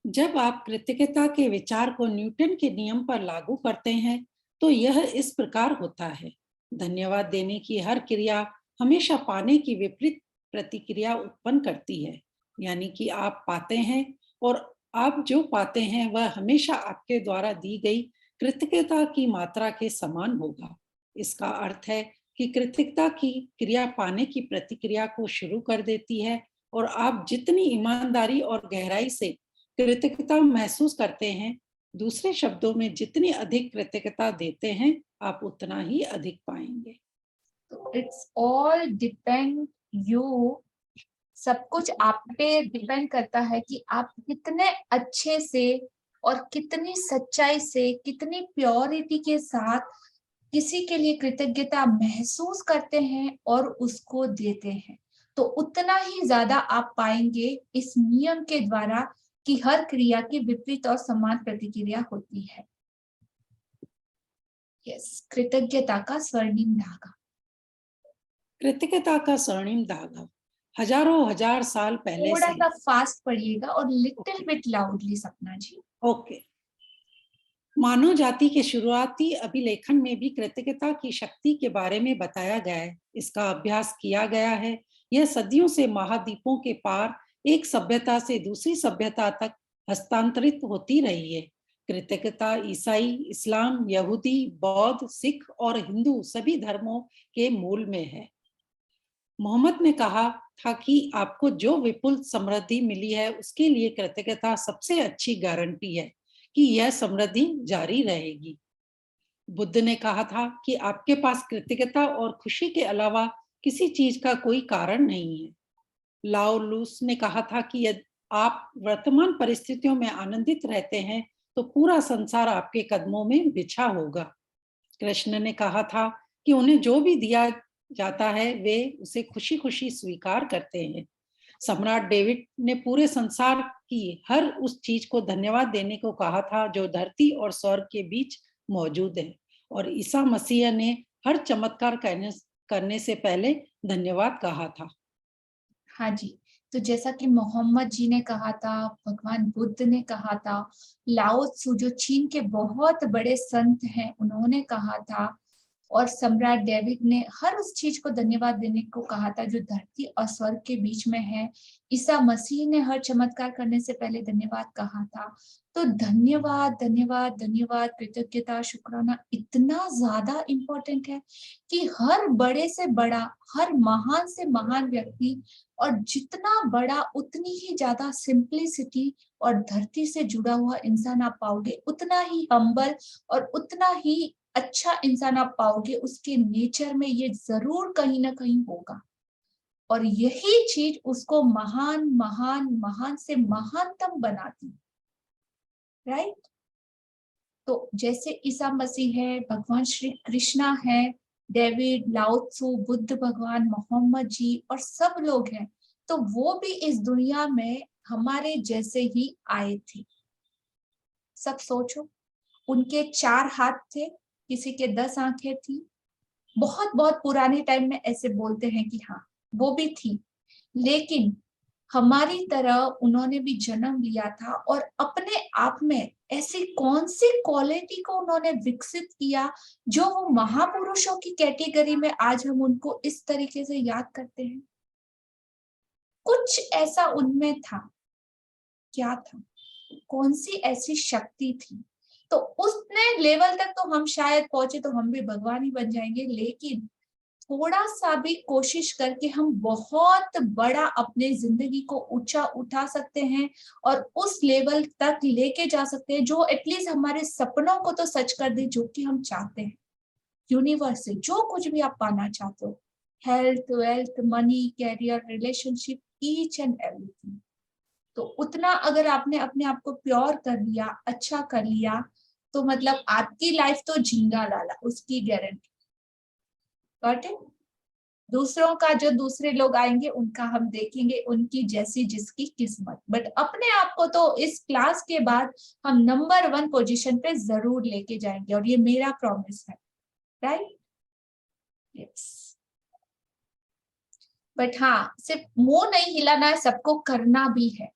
जब आप कृतज्ञता के विचार को न्यूटन के नियम पर लागू करते हैं तो यह इस प्रकार होता है। धन्यवाद देने की हर क्रिया हमेशा पाने की विपरीत प्रतिक्रिया उत्पन्न करती है, यानी कि आप पाते हैं और आप जो पाते हैं वह हमेशा आपके द्वारा दी गई कृतज्ञता की मात्रा के समान होगा। इसका अर्थ है कि कृतज्ञता की क्रिया पाने की प्रतिक्रिया को शुरू कर देती है, और आप जितनी ईमानदारी और गहराई से कृतज्ञता महसूस करते हैं, दूसरे शब्दों में जितनी अधिक कृतज्ञता देते हैं आप उतना ही अधिक पाएंगे। इट्स ऑल डिपेंड यू, सब कुछ आप पे डिपेंड करता है कि आप कितने अच्छे से और कितनी सच्चाई से, कितनी प्योरिटी के साथ किसी के लिए कृतज्ञता महसूस करते हैं और उसको देते हैं। तो उतना ही ज्यादा आप पाएंगे इस नियम के द्वारा कि हर क्रिया की विपरीत और समान प्रतिक्रिया होती है। यस, कृतज्ञता का स्वर्णिम धागा। कृतज्ञता का स्वर्णिम धागा हजारों हजार साल पहले थोड़ा से। सा फास्ट पढ़िएगा और लिटिल बिट लाउडली सपना जी। ओके। मानव जाति के शुरुआती अभिलेखन में भी कृतज्ञता की शक्ति के बारे में बताया गया है। इसका अभ्यास किया गया है। यह सदियों से महाद्वीपों के पार एक सभ्यता से दूसरी सभ्यता तक हस्तांतरित होती रही है। कृतज्ञता ईसाई, इस्लाम, यहूदी, बौद्ध, सिख और हिंदू सभी धर्मों के मूल में है। मोहम्मद ने कहा था कि आपको जो विपुल समृद्धि मिली है उसके लिए कृतज्ञता सबसे अच्छी गारंटी है कि यह समृद्धि जारी रहेगी। बुद्ध ने कहा था कि आपके पास कृतज्ञता और खुशी के अलावा किसी चीज का कोई कारण नहीं है। लाओ लूस ने कहा था कि यदि आप वर्तमान परिस्थितियों में आनंदित रहते हैं तो पूरा संसार आपके कदमों में बिछा होगा। कृष्ण ने कहा था कि उन्हें जो भी दिया जाता है वे उसे खुशी खुशी स्वीकार करते हैं। सम्राट डेविड ने पूरे संसार की हर उस चीज को धन्यवाद देने को कहा था जो धरती और स्वर्ग के बीच मौजूद है, और ईसा मसीह ने हर चमत्कार करने से पहले धन्यवाद कहा था। हाँ जी, तो जैसा कि मोहम्मद जी ने कहा था, भगवान बुद्ध ने कहा था, लाओ त्सु जो चीन के बहुत बड़े संत हैं उन्होंने कहा था, और सम्राट डेविड ने हर उस चीज को धन्यवाद देने को कहा था जो धरती और स्वर्ग के बीच में है। ईसा मसीह ने हर चमत्कार करने से पहले धन्यवाद कहा था। तो धन्यवाद धन्यवाद धन्यवाद, कृतज्ञता, शुक्राना इतना ज्यादा इम्पोर्टेंट है कि हर बड़े से बड़ा, हर महान से महान व्यक्ति, और जितना बड़ा उतनी ही ज्यादा सिंप्लिसिटी और धरती से जुड़ा हुआ इंसान आप पाओगे, उतना ही हम्बल और उतना ही अच्छा इंसान आप पाओगे। उसके नेचर में ये जरूर कहीं ना कहीं होगा, और यही चीज उसको महान महान महान से महानतम बनाती, राइट। तो जैसे ईसा मसीह है, भगवान श्री कृष्णा है, डेविड, लाओ त्सु, बुद्ध भगवान, मोहम्मद जी और सब लोग हैं, तो वो भी इस दुनिया में हमारे जैसे ही आए थे। सब सोचो, उनके 4 हाथ थे, किसी के 10 आंखें थी। बहुत बहुत पुराने टाइम में ऐसे बोलते हैं कि हाँ वो भी थी, लेकिन हमारी तरह उन्होंने भी जन्म लिया था, और अपने आप में ऐसी कौन सी क्वालिटी को उन्होंने विकसित किया जो वो महापुरुषों की कैटेगरी में आज हम उनको इस तरीके से याद करते हैं। कुछ ऐसा उनमें था। क्या था? कौन सी ऐसी शक्ति थी? तो उसने लेवल तक तो हम शायद पहुंचे तो हम भी भगवान ही बन जाएंगे, लेकिन थोड़ा सा भी कोशिश करके हम बहुत बड़ा अपने जिंदगी को ऊंचा उठा सकते हैं और उस लेवल तक लेके जा सकते हैं जो एटलीस्ट हमारे सपनों को तो सच कर दे, जो कि हम चाहते हैं। यूनिवर्स से जो कुछ भी आप पाना चाहते हो, health, wealth, money, career, relationship, each and everything, तो उतना अगर आपने अपने आप को प्योर कर लिया, अच्छा कर लिया, तो मतलब आपकी लाइफ तो झींगा लाला, उसकी गारंटी। Got it? दूसरों का, जो दूसरे लोग आएंगे उनका हम देखेंगे, उनकी जैसी जिसकी किस्मत, बट अपने आप को तो इस क्लास के बाद हम नंबर 1 पोजीशन पे जरूर लेके जाएंगे, और ये मेरा प्रॉमिस है, राइट? यस। बट हाँ, सिर्फ मुंह नहीं हिलाना है, सबको करना भी है।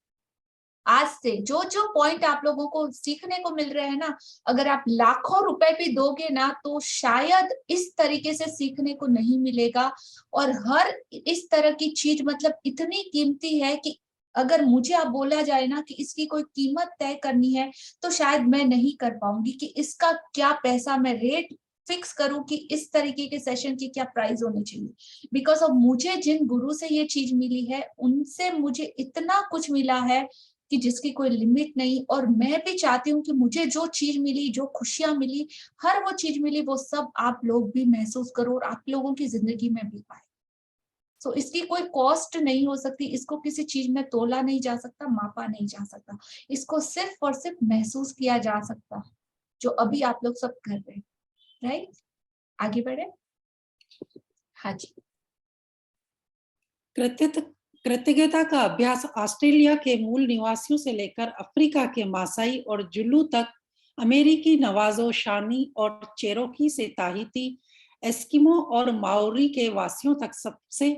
आज से जो जो पॉइंट आप लोगों को सीखने को मिल रहे हैं ना, अगर आप लाखों रुपए भी दोगे ना तो शायद इस तरीके से सीखने को नहीं मिलेगा। और हर इस तरह की चीज मतलब इतनी कीमती है कि अगर मुझे अब बोला जाए ना कि इसकी कोई कीमत तय करनी है तो शायद मैं नहीं कर पाऊंगी कि इसका क्या पैसा मैं रेट फिक्स करूं कि इस तरीके के सेशन की क्या प्राइस होनी चाहिए। बिकॉज ऑफ मुझे जिन गुरु से ये चीज मिली है, उनसे मुझे इतना कुछ मिला है कि जिसकी कोई लिमिट नहीं। और मैं भी चाहती हूँ कि मुझे जो चीज मिली, जो खुशियां मिली, हर वो चीज मिली, वो सब आप लोग भी महसूस करो और आप लोगों की जिंदगी में भी आए। सो इसकी कोई कॉस्ट नहीं हो सकती, इसको किसी चीज में तोला नहीं जा सकता, मापा नहीं जा सकता, इसको सिर्फ और सिर्फ महसूस किया जा सकता है, जो अभी आप लोग सब कर रहे हैं, राइट? आगे बढ़े। हाँ जी। कृतज्ञता का अभ्यास ऑस्ट्रेलिया के मूल निवासियों से लेकर अफ्रीका के मासाई और जुलू तक, अमेरिकी नवाजो, शानी और चेरोकी से ताहिती, एस्किमो और माओरी के वासियों तक सबसे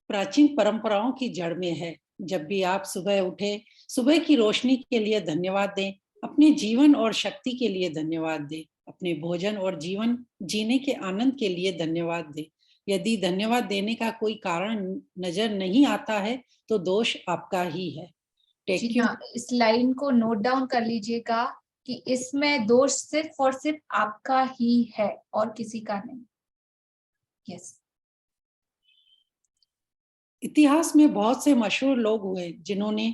प्राचीन परंपराओं की जड़ में है। जब भी आप सुबह उठे, सुबह की रोशनी के लिए धन्यवाद दें, अपने जीवन और शक्ति के लिए धन्यवाद दें, अपने भोजन और जीवन जीने के आनंद के लिए धन्यवाद दें। यदि धन्यवाद देने का कोई कारण नजर नहीं आता है तो दोष आपका ही है। जी हाँ, इस लाइन को नोट डाउन कर लीजिएगा कि इसमें दोष सिर्फ और सिर्फ आपका ही है और किसी का नहीं। यस। इतिहास में बहुत से मशहूर लोग हुए जिन्होंने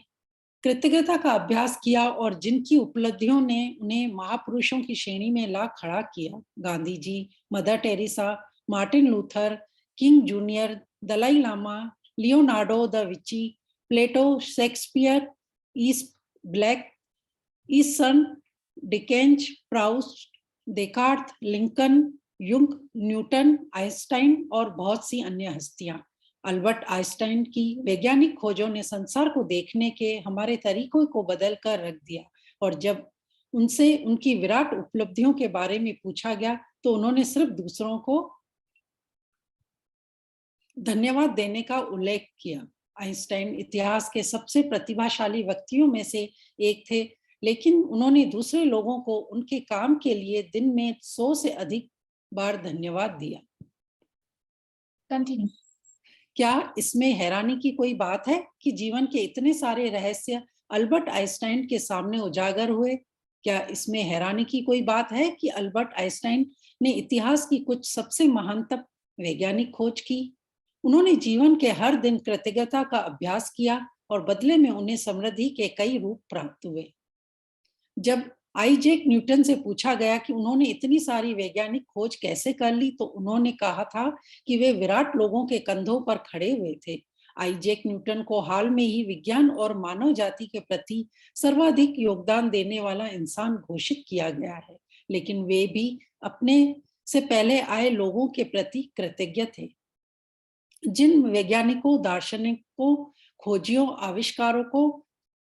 कृतज्ञता का अभ्यास किया और जिनकी उपलब्धियों ने उन्हें महापुरुषों की श्रेणी में ला खड़ा किया। Gandhi ji, Mother Teresa, Martin Luther King Junior, Dalai Lama, Leonardo da Vinci, Plato, Shakespeare, ईस्ट ब्लैक, ईसन, Dickens, Proust, Descartes, Lincoln, Jung, Newton, Einstein और बहुत सी अन्य हस्तियां। अल्बर्ट आइंस्टाइन की वैज्ञानिक खोजों ने संसार को देखने के हमारे तरीकों को बदल कर रख दिया, और जब उनसे उनकी विराट उपलब्धियों के बारे में पूछा गया तो उन्होंने सिर्फ दूसरों को धन्यवाद देने का उल्लेख किया। आइंस्टाइन इतिहास के सबसे प्रतिभाशाली व्यक्तियों में से एक थे, लेकिन उन्होंने दूसरे लोगों को उनके काम के लिए दिन में 100 से अधिक बार धन्यवाद दिया। कंटिन्यू। क्या इसमें हैरानी की कोई बात है कि जीवन के इतने सारे रहस्य अल्बर्ट आइंस्टाइन के सामने उजागर हुए? क्या इसमें हैरानी की कोई बात है कि अल्बर्ट आइंस्टाइन ने इतिहास की कुछ सबसे महानतम वैज्ञानिक खोज की? उन्होंने जीवन के हर दिन कृतज्ञता का अभ्यास किया और बदले में उन्हें समृद्धि के कई रूप प्राप्त हुए। जब आइजैक न्यूटन से पूछा गया कि उन्होंने इतनी सारी वैज्ञानिक खोज कैसे कर ली तो उन्होंने कहा था कि वे विराट लोगों के कंधों पर खड़े हुए थे। आइजैक न्यूटन को हाल में ही विज्ञान और मानव जाति के प्रति सर्वाधिक योगदान देने वाला इंसान घोषित किया गया है, लेकिन वे भी अपने से पहले आए लोगों के प्रति कृतज्ञ थे। जिन वैज्ञानिकों, दार्शनिकों, खोजियों, आविष्कारकों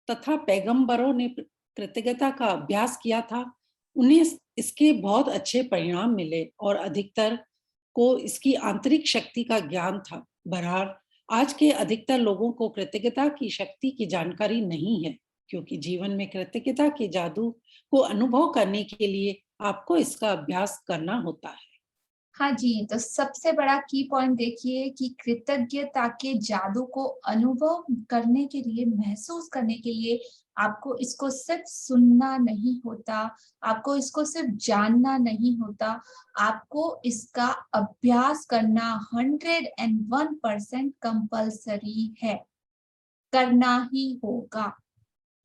तथा पैगंबरों ने कृतज्ञता का अभ्यास किया था, उन्हें इसके बहुत अच्छे परिणाम मिले और अधिकतर को इसकी आंतरिक शक्ति का ज्ञान था। बहरहाल आज के अधिकतर लोगों को कृतज्ञता की शक्ति की जानकारी नहीं है, क्योंकि जीवन में कृतज्ञता के जादू को अनुभव करने के लिए आपको इसका अभ्यास करना होता है। हाँ जी, तो सबसे बड़ा की पॉइंट देखिए कि कृतज्ञता के जादू को अनुभव करने के लिए, महसूस करने के लिए आपको इसको सिर्फ सुनना नहीं होता, आपको इसको सिर्फ जानना नहीं होता, आपको इसका अभ्यास करना 101% कंपल्सरी है, करना ही होगा,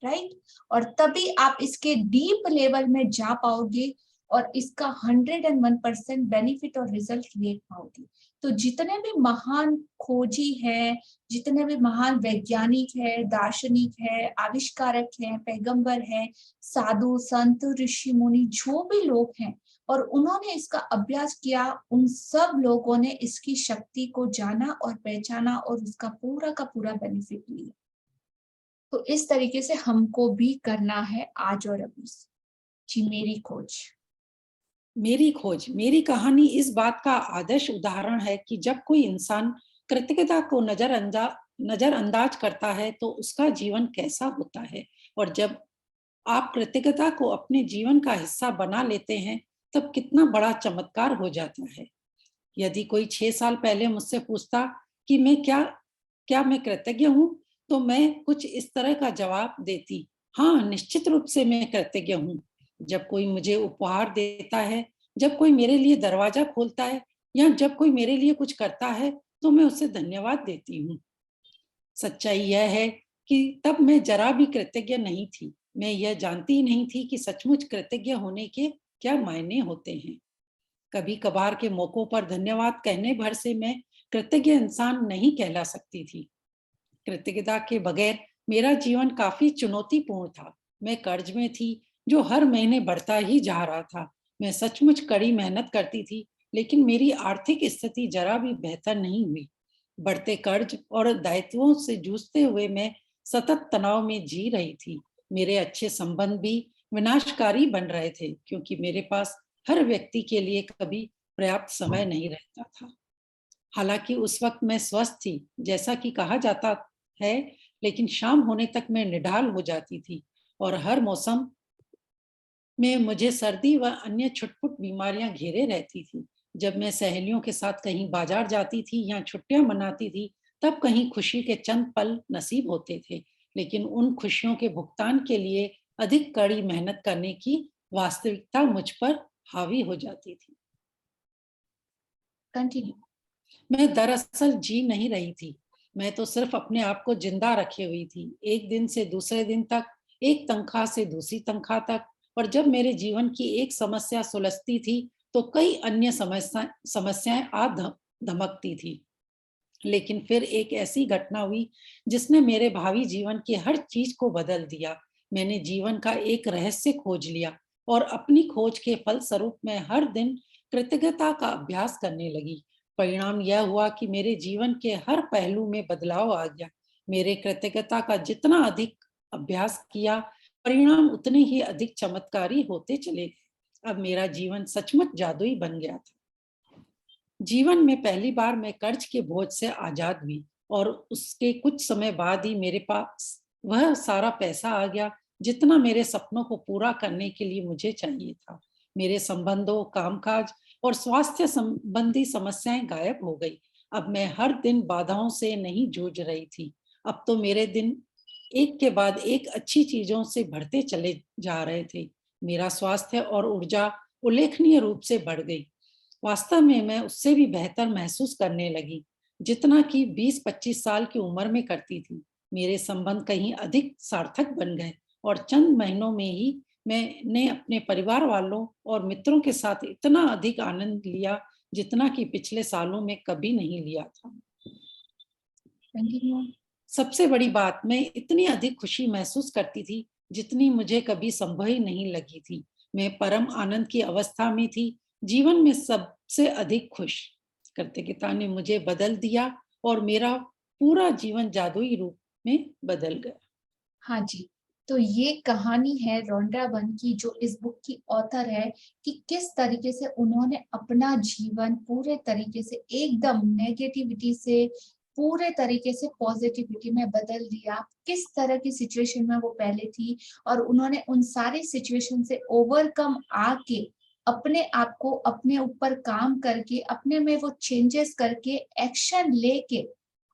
राइट? और तभी आप इसके डीप लेवल में जा पाओगे और इसका 101% बेनिफिट और रिजल्ट देख पाओगे। तो जितने भी महान खोजी है, जितने भी महान वैज्ञानिक है, दार्शनिक है, आविष्कारक है, पैगंबर है, साधु संत ऋषि मुनि, जो भी लोग हैं और उन्होंने इसका अभ्यास किया, उन सब लोगों ने इसकी शक्ति को जाना और पहचाना और उसका पूरा का पूरा बेनिफिट लिया। तो इस तरीके से हमको भी करना है आज और अभी। जी, मेरी खोज, मेरी कहानी इस बात का आदर्श उदाहरण है कि जब कोई इंसान कृतज्ञता को नजरअंदाज करता है तो उसका जीवन कैसा होता है, और जब आप कृतज्ञता को अपने जीवन का हिस्सा बना लेते हैं तब कितना बड़ा चमत्कार हो जाता है। यदि कोई 6 साल पहले मुझसे पूछता कि क्या मैं कृतज्ञ हूँ, तो मैं कुछ इस तरह का जवाब देती, हाँ, निश्चित रूप से मैं कृतज्ञ हूँ। जब कोई मुझे उपहार देता है, जब कोई मेरे लिए दरवाजा खोलता है या जब कोई मेरे लिए कुछ करता है तो मैं उसे धन्यवाद देती हूँ। सच्चाई यह है कि तब मैं जरा भी कृतज्ञ नहीं थी। मैं यह जानती ही नहीं थी कि सचमुच कृतज्ञ होने के क्या मायने होते हैं। कभी कभार के मौकों पर धन्यवाद कहने भर से मैं कृतज्ञ इंसान नहीं कहला सकती थी। कृतज्ञता के बगैर मेरा जीवन काफी चुनौतीपूर्ण था। मैं कर्ज में थी जो हर महीने बढ़ता ही जा रहा था। मैं सचमुच कड़ी मेहनत करती थी, लेकिन मेरी आर्थिक स्थिति जरा भी बेहतर नहीं हुई। बढ़ते कर्ज और दायित्वों से जूझते हुए मैं सतत तनाव में जी रही थी। मेरे अच्छे संबंध भी विनाशकारी बन रहे थे, क्योंकि मेरे पास हर व्यक्ति के लिए कभी पर्याप्त समय नहीं रहता था। हालांकि उस वक्त मैं स्वस्थ थी जैसा कि कहा जाता है, लेकिन शाम होने तक मैं निढाल हो जाती थी और हर मौसम में मुझे सर्दी व अन्य छुटपुट बीमारियां घेरे रहती थी। जब मैं सहेलियों के साथ कहीं बाजार जाती थी या छुट्टियां मनाती थी, तब कहीं खुशी के चंद पल नसीब होते थे, लेकिन उन खुशियों के भुगतान के लिए अधिक कड़ी मेहनत करने की वास्तविकता मुझ पर हावी हो जाती थी। कंटिन्यू। मैं दरअसल जी नहीं रही थी, मैं तो सिर्फ अपने आप को जिंदा रखे हुई थी, एक दिन से दूसरे दिन तक, एक तनख्वाह से दूसरी तनख्वाह तक। और जब मेरे जीवन की एक समस्या सुलझती थी तो कई अन्य समस्याएं आ धमकती थी। लेकिन फिर एक ऐसी घटना हुई जिसने मेरे भावी जीवन की हर चीज को बदल दिया। मैंने जीवन का एक रहस्य खोज लिया और अपनी खोज के फलस्वरूप मैं हर दिन कृतज्ञता का अभ्यास करने लगी। परिणाम यह हुआ कि मेरे जीवन के हर पहलू में बदलाव आ गया। मेरे कृतज्ञता का जितना अधिक अभ्यास किया, परिणाम उतने ही अधिक चमत्कारी होते चले गए। अब मेरा जीवन सचमुच जादुई बन गया था। जीवन में पहली बार मैं कर्ज के बोझ से आजाद हुई और उसके कुछ समय बाद ही मेरे पास वह सारा पैसा आ गया जितना मेरे सपनों को पूरा करने के लिए मुझे चाहिए था। मेरे संबंधों, कामकाज और स्वास्थ्य संबंधी समस्याएं गायब हो गई। अब मैं हर दिन बाधाओं से नहीं जूझ रही थी। अब तो मेरे दिन एक के बाद एक अच्छी चीजों से बढ़ते चले जा रहे थे। मेरा स्वास्थ्य और ऊर्जा उल्लेखनीय रूप से बढ़ गई। वास्तव में मैं उससे भी बेहतर महसूस करने लगी जितना कि 20-25 साल की उम्र में करती थी। मेरे संबंध कहीं अधिक सार्थक बन गए और चंद महीनों में ही मैंने अपने परिवार वालों और मित्रों के साथ इतना अधिक आनंद लिया जितना कि पिछले सालों में कभी नहीं लिया था। कंटिन्यू। सबसे बड़ी बात, मैं इतनी अधिक खुशी महसूस करती थी जितनी मुझे कभी संभव ही नहीं लगी थी। मैं परम आनंद की अवस्था में थी, जीवन में सबसे अधिक खुश। कृतज्ञता ने मुझे बदल दिया और मेरा पूरा जीवन जादुई रूप में बदल गया। हाँ जी, तो ये कहानी है रोंडा बन की, जो इस बुक की ऑथर है, कि किस तरीके से उन्होंने अपना जीवन पूरे तरीके से एकदम नेगेटिविटी से पूरे तरीके से पॉजिटिविटी में बदल दिया। किस तरह की सिचुएशन में वो पहले थी और उन्होंने उन सारी सिचुएशन से ओवरकम आके अपने आप को अपने ऊपर काम करके अपने में वो चेंजेस करके एक्शन लेके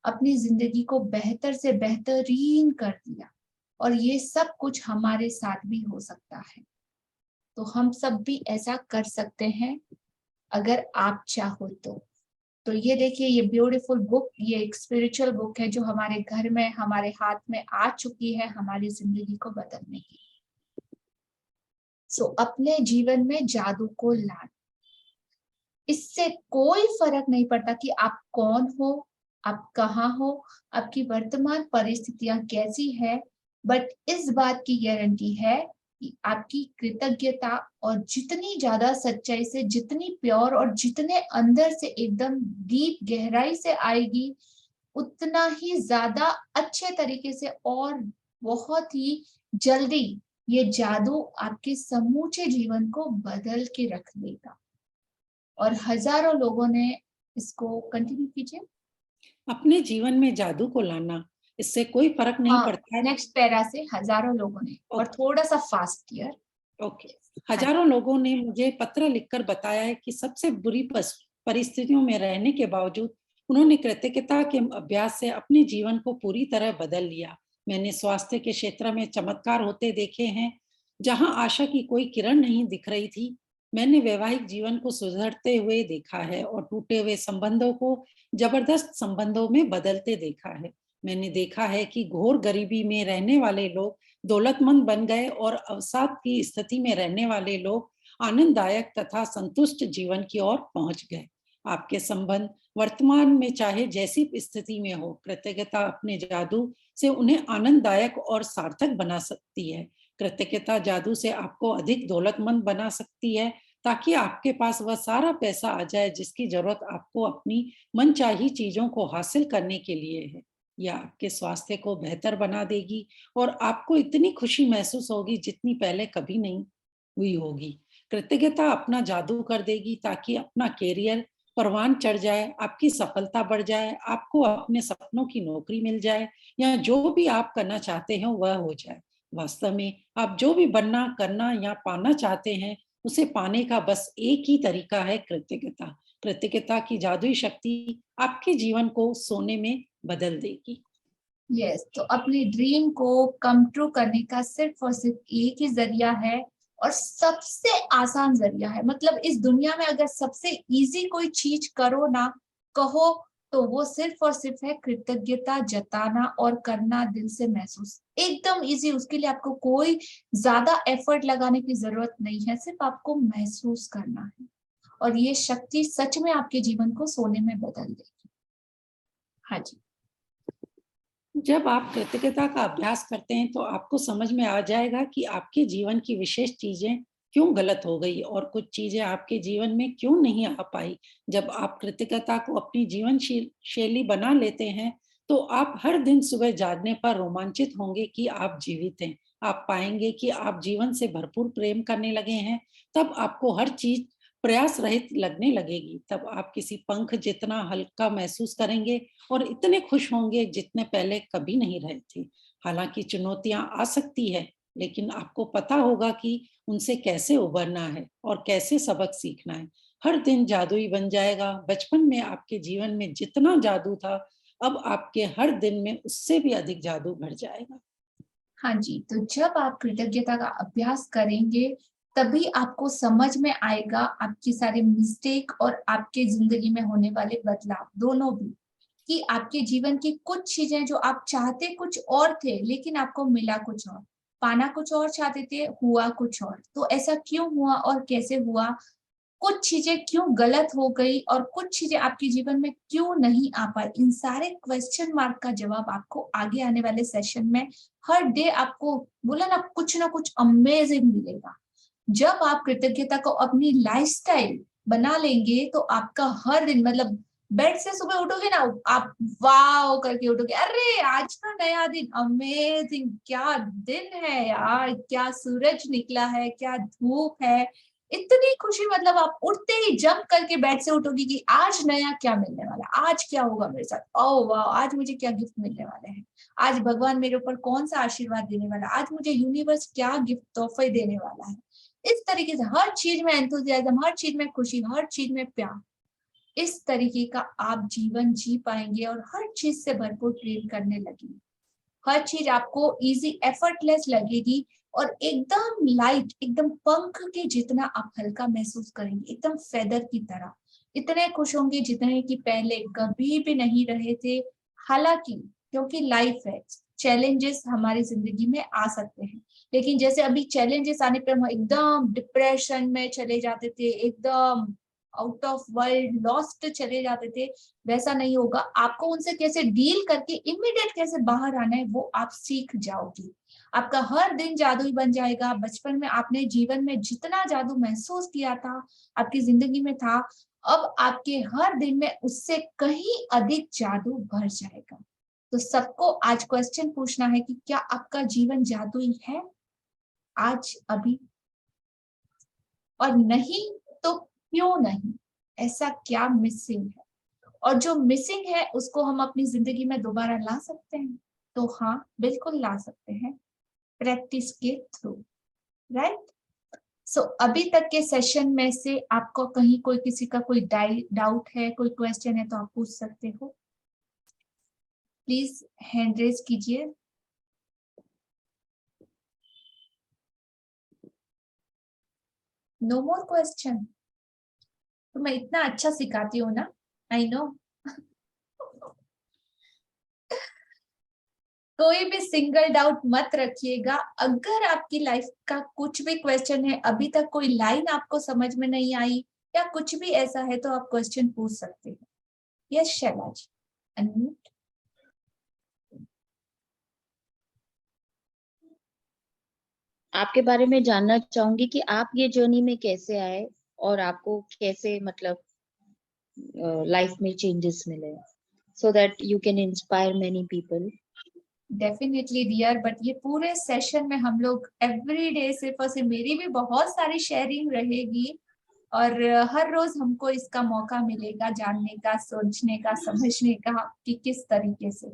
अपनी जिंदगी को बेहतर से बेहतरीन कर दिया। और ये सब कुछ हमारे साथ भी हो सकता है, तो हम सब भी ऐसा कर सकते हैं अगर आप चाहो तो ये देखिए, ये ब्यूटीफुल बुक, ये एक स्पिरिचुअल बुक है जो हमारे घर में, हमारे हाथ में आ चुकी है हमारी जिंदगी को बदलने की। अपने जीवन में जादू को लाना, इससे कोई फर्क नहीं पड़ता कि आप कौन हो, आप कहाँ हो, आपकी वर्तमान परिस्थितियां कैसी है, बट इस बात की गारंटी है कि आपकी कृतज्ञता और जितनी ज्यादा सच्चाई से, जितनी प्योर और जितने अंदर से एकदम डीप गहराई से आएगी, उतना ही ज्यादा अच्छे तरीके से और बहुत ही जल्दी ये जादू आपके समूचे जीवन को बदल के रख देगा। और हजारों लोगों ने इसको, कंटिन्यू कीजिए। अपने जीवन में जादू को लाना, इससे कोई फर्क नहीं पड़ता है। नेक्स्ट पैरा से हजारों लोगों ने, और थोड़ा सा फास्ट किया। ओके। हजारों लोगों ने मुझे पत्र लिखकर बताया है कि सबसे बुरी परिस्थितियों में रहने के बावजूद उन्होंने कृतज्ञता के अभ्यास से अपने जीवन को पूरी तरह बदल लिया। मैंने स्वास्थ्य के क्षेत्र में चमत्कार होते देखे हैं जहां आशा की कोई किरण नहीं दिख रही थी। मैंने वैवाहिक जीवन को सुधरते हुए देखा है और टूटे हुए संबंधों को जबरदस्त संबंधों में बदलते देखा है। मैंने देखा है कि घोर गरीबी में रहने वाले लोग दौलतमंद बन गए और अवसाद की स्थिति में रहने वाले लोग आनंददायक तथा संतुष्ट जीवन की ओर पहुंच गए। आपके संबंध वर्तमान में चाहे जैसी स्थिति में हो, कृतज्ञता अपने जादू से उन्हें आनंददायक और सार्थक बना सकती है। कृतज्ञता जादू से आपको अधिक दौलतमंद बना सकती है ताकि आपके पास वह सारा पैसा आ जाए जिसकी जरूरत आपको अपनी मनचाही चीजों को हासिल करने के लिए है। यह आपके स्वास्थ्य को बेहतर बना देगी और आपको इतनी खुशी महसूस होगी जितनी पहले कभी नहीं हुई होगी। कृतज्ञता अपना जादू कर देगी ताकि अपना कैरियर परवान चढ़ जाए, आपकी सफलता बढ़ जाए, आपको अपने सपनों की नौकरी मिल जाए, या जो भी आप करना चाहते हैं वह हो जाए। वास्तव में आप जो भी बनना, करना या पाना चाहते हैं, उसे पाने का बस एक ही तरीका है, कृतज्ञता। कृतज्ञता की जादुई शक्ति आपके जीवन को सोने में बदल देगी। यस, तो अपनी ड्रीम को कम ट्रू करने का सिर्फ और सिर्फ एक ही जरिया है, और सबसे आसान जरिया है। मतलब इस दुनिया में अगर सबसे इजी कोई चीज करो ना, कहो, तो वो सिर्फ और सिर्फ है कृतज्ञता जताना और करना दिल से महसूस। एकदम इजी, उसके लिए आपको कोई ज्यादा एफर्ट लगाने की जरूरत नहीं है, सिर्फ आपको महसूस करना है, और ये शक्ति सच में आपके जीवन को सोने में बदल देगी। हाँ जी। जब आप कृतज्ञता का अभ्यास करते हैं तो आपको समझ में आ जाएगा कि आपके जीवन की विशेष चीजें क्यों गलत हो गई और कुछ चीजें आपके जीवन में क्यों नहीं आ पाई। जब आप कृतज्ञता को अपनी जीवन शैली बना लेते हैं तो आप हर दिन सुबह जागने पर रोमांचित होंगे कि आप जीवित हैं। आप पाएंगे कि आप जीवन से भरपूर प्रेम करने लगे हैं। तब आपको हर चीज प्रयास रहित लगने लगेगी। तब आप किसी पंख जितना हल्का महसूस करेंगे और इतने खुश होंगे जितने पहले कभी नहीं रहे थे। हालांकि चुनौतियां आ सकती है, लेकिन आपको पता होगा कि उनसे कैसे उबरना है और कैसे सबक सीखना है। हर दिन जादुई बन जाएगा। बचपन में आपके जीवन में जितना जादू था, अब आपके हर दिन में उससे भी अधिक जादू भर जाएगा। हाँ जी, तो जब आप कृतज्ञता का अभ्यास करेंगे, तभी आपको समझ में आएगा आपकी सारे मिस्टेक और आपके जिंदगी में होने वाले बदलाव दोनों भी, कि आपके जीवन की कुछ चीजें जो आप चाहते कुछ और थे, लेकिन आपको मिला कुछ और, पाना कुछ और चाहते थे, हुआ कुछ और। तो ऐसा क्यों हुआ और कैसे हुआ, कुछ चीजें क्यों गलत हो गई और कुछ चीजें आपके जीवन में क्यों नहीं आ पाई, इन सारे क्वेश्चन मार्क का जवाब आपको आगे आने वाले सेशन में हर डे आपको बोला ना कुछ अमेजिंग मिलेगा। जब आप कृतज्ञता को अपनी लाइफस्टाइल बना लेंगे तो आपका हर दिन, मतलब बेड से सुबह उठोगे ना, आप वाव करके उठोगे, अरे आज का नया दिन अमेजिंग, क्या दिन है यार, क्या सूरज निकला है, क्या धूप है, इतनी खुशी। मतलब आप उठते ही जंप करके बेड से उठोगे कि आज नया क्या मिलने वाला, आज क्या होगा मेरे साथ, ओ वाह, आज मुझे क्या गिफ्ट मिलने वाले हैं, आज भगवान मेरे ऊपर कौन सा आशीर्वाद देने वाला, आज मुझे यूनिवर्स क्या गिफ्ट तोहफे देने वाला है। इस तरीके से हर चीज में एंथुसियाज्म, हर चीज में खुशी, हर चीज में प्यार, इस तरीके का आप जीवन जी पाएंगे और हर चीज से भरपूर प्रेम करने लगेंगे। हर चीज आपको इजी, एफर्टलेस लगेगी और एकदम लाइट, एकदम पंख के जितना आप हल्का महसूस करेंगे, एकदम फेदर की तरह। इतने खुश होंगे जितने कि पहले कभी भी नहीं रहे थे। हालांकि क्योंकि लाइफ है, चैलेंजेस हमारी जिंदगी में आ सकते हैं, लेकिन जैसे अभी चैलेंजेस आने पर हम एकदम डिप्रेशन में चले जाते थे, एकदम आउट ऑफ वर्ल्ड लॉस्ट चले जाते थे, वैसा नहीं होगा। आपको उनसे कैसे डील करके इमीडिएट कैसे बाहर आना है वो आप सीख जाओगे। आपका हर दिन जादुई बन जाएगा। बचपन में आपने जीवन में जितना जादू महसूस किया था, आपकी जिंदगी में था, अब आपके हर दिन में उससे कहीं अधिक जादू भर जाएगा। तो सबको आज क्वेश्चन पूछना है कि क्या आपका जीवन जादुई है आज, अभी, और नहीं तो क्यों नहीं, ऐसा क्या मिसिंग है, और जो मिसिंग है उसको हम अपनी जिंदगी में दोबारा ला सकते हैं। तो हाँ, बिल्कुल ला सकते हैं, प्रैक्टिस के थ्रू, राइट। सो अभी तक के सेशन में से आपको कहीं कोई किसी का कोई डाउट है, कोई क्वेश्चन है तो आप पूछ सकते हो। प्लीज हैंड रेज कीजिए। No more question. तो मैं इतना अच्छा सिखाती हूँ ना, आई नो। कोई भी सिंगल डाउट मत रखिएगा। अगर आपकी लाइफ का कुछ भी क्वेश्चन है, अभी तक कोई लाइन आपको समझ में नहीं आई या कुछ भी ऐसा है, तो आप क्वेश्चन पूछ सकते हैं। यस शैला जी, अनम्यूट। आपके बारे में जानना चाहूंगी कि आप ये जर्नी में कैसे आए और आपको कैसे मतलब लाइफ में चेंजेस मिले, so that you can inspire many people. Definitely dear, but ये पूरे सेशन में हम लोग एवरी डे सिर्फ और सिर्फ मेरी भी बहुत सारी शेयरिंग रहेगी, और हर रोज हमको इसका मौका मिलेगा जानने का, सोचने का, समझने का कि किस तरीके से।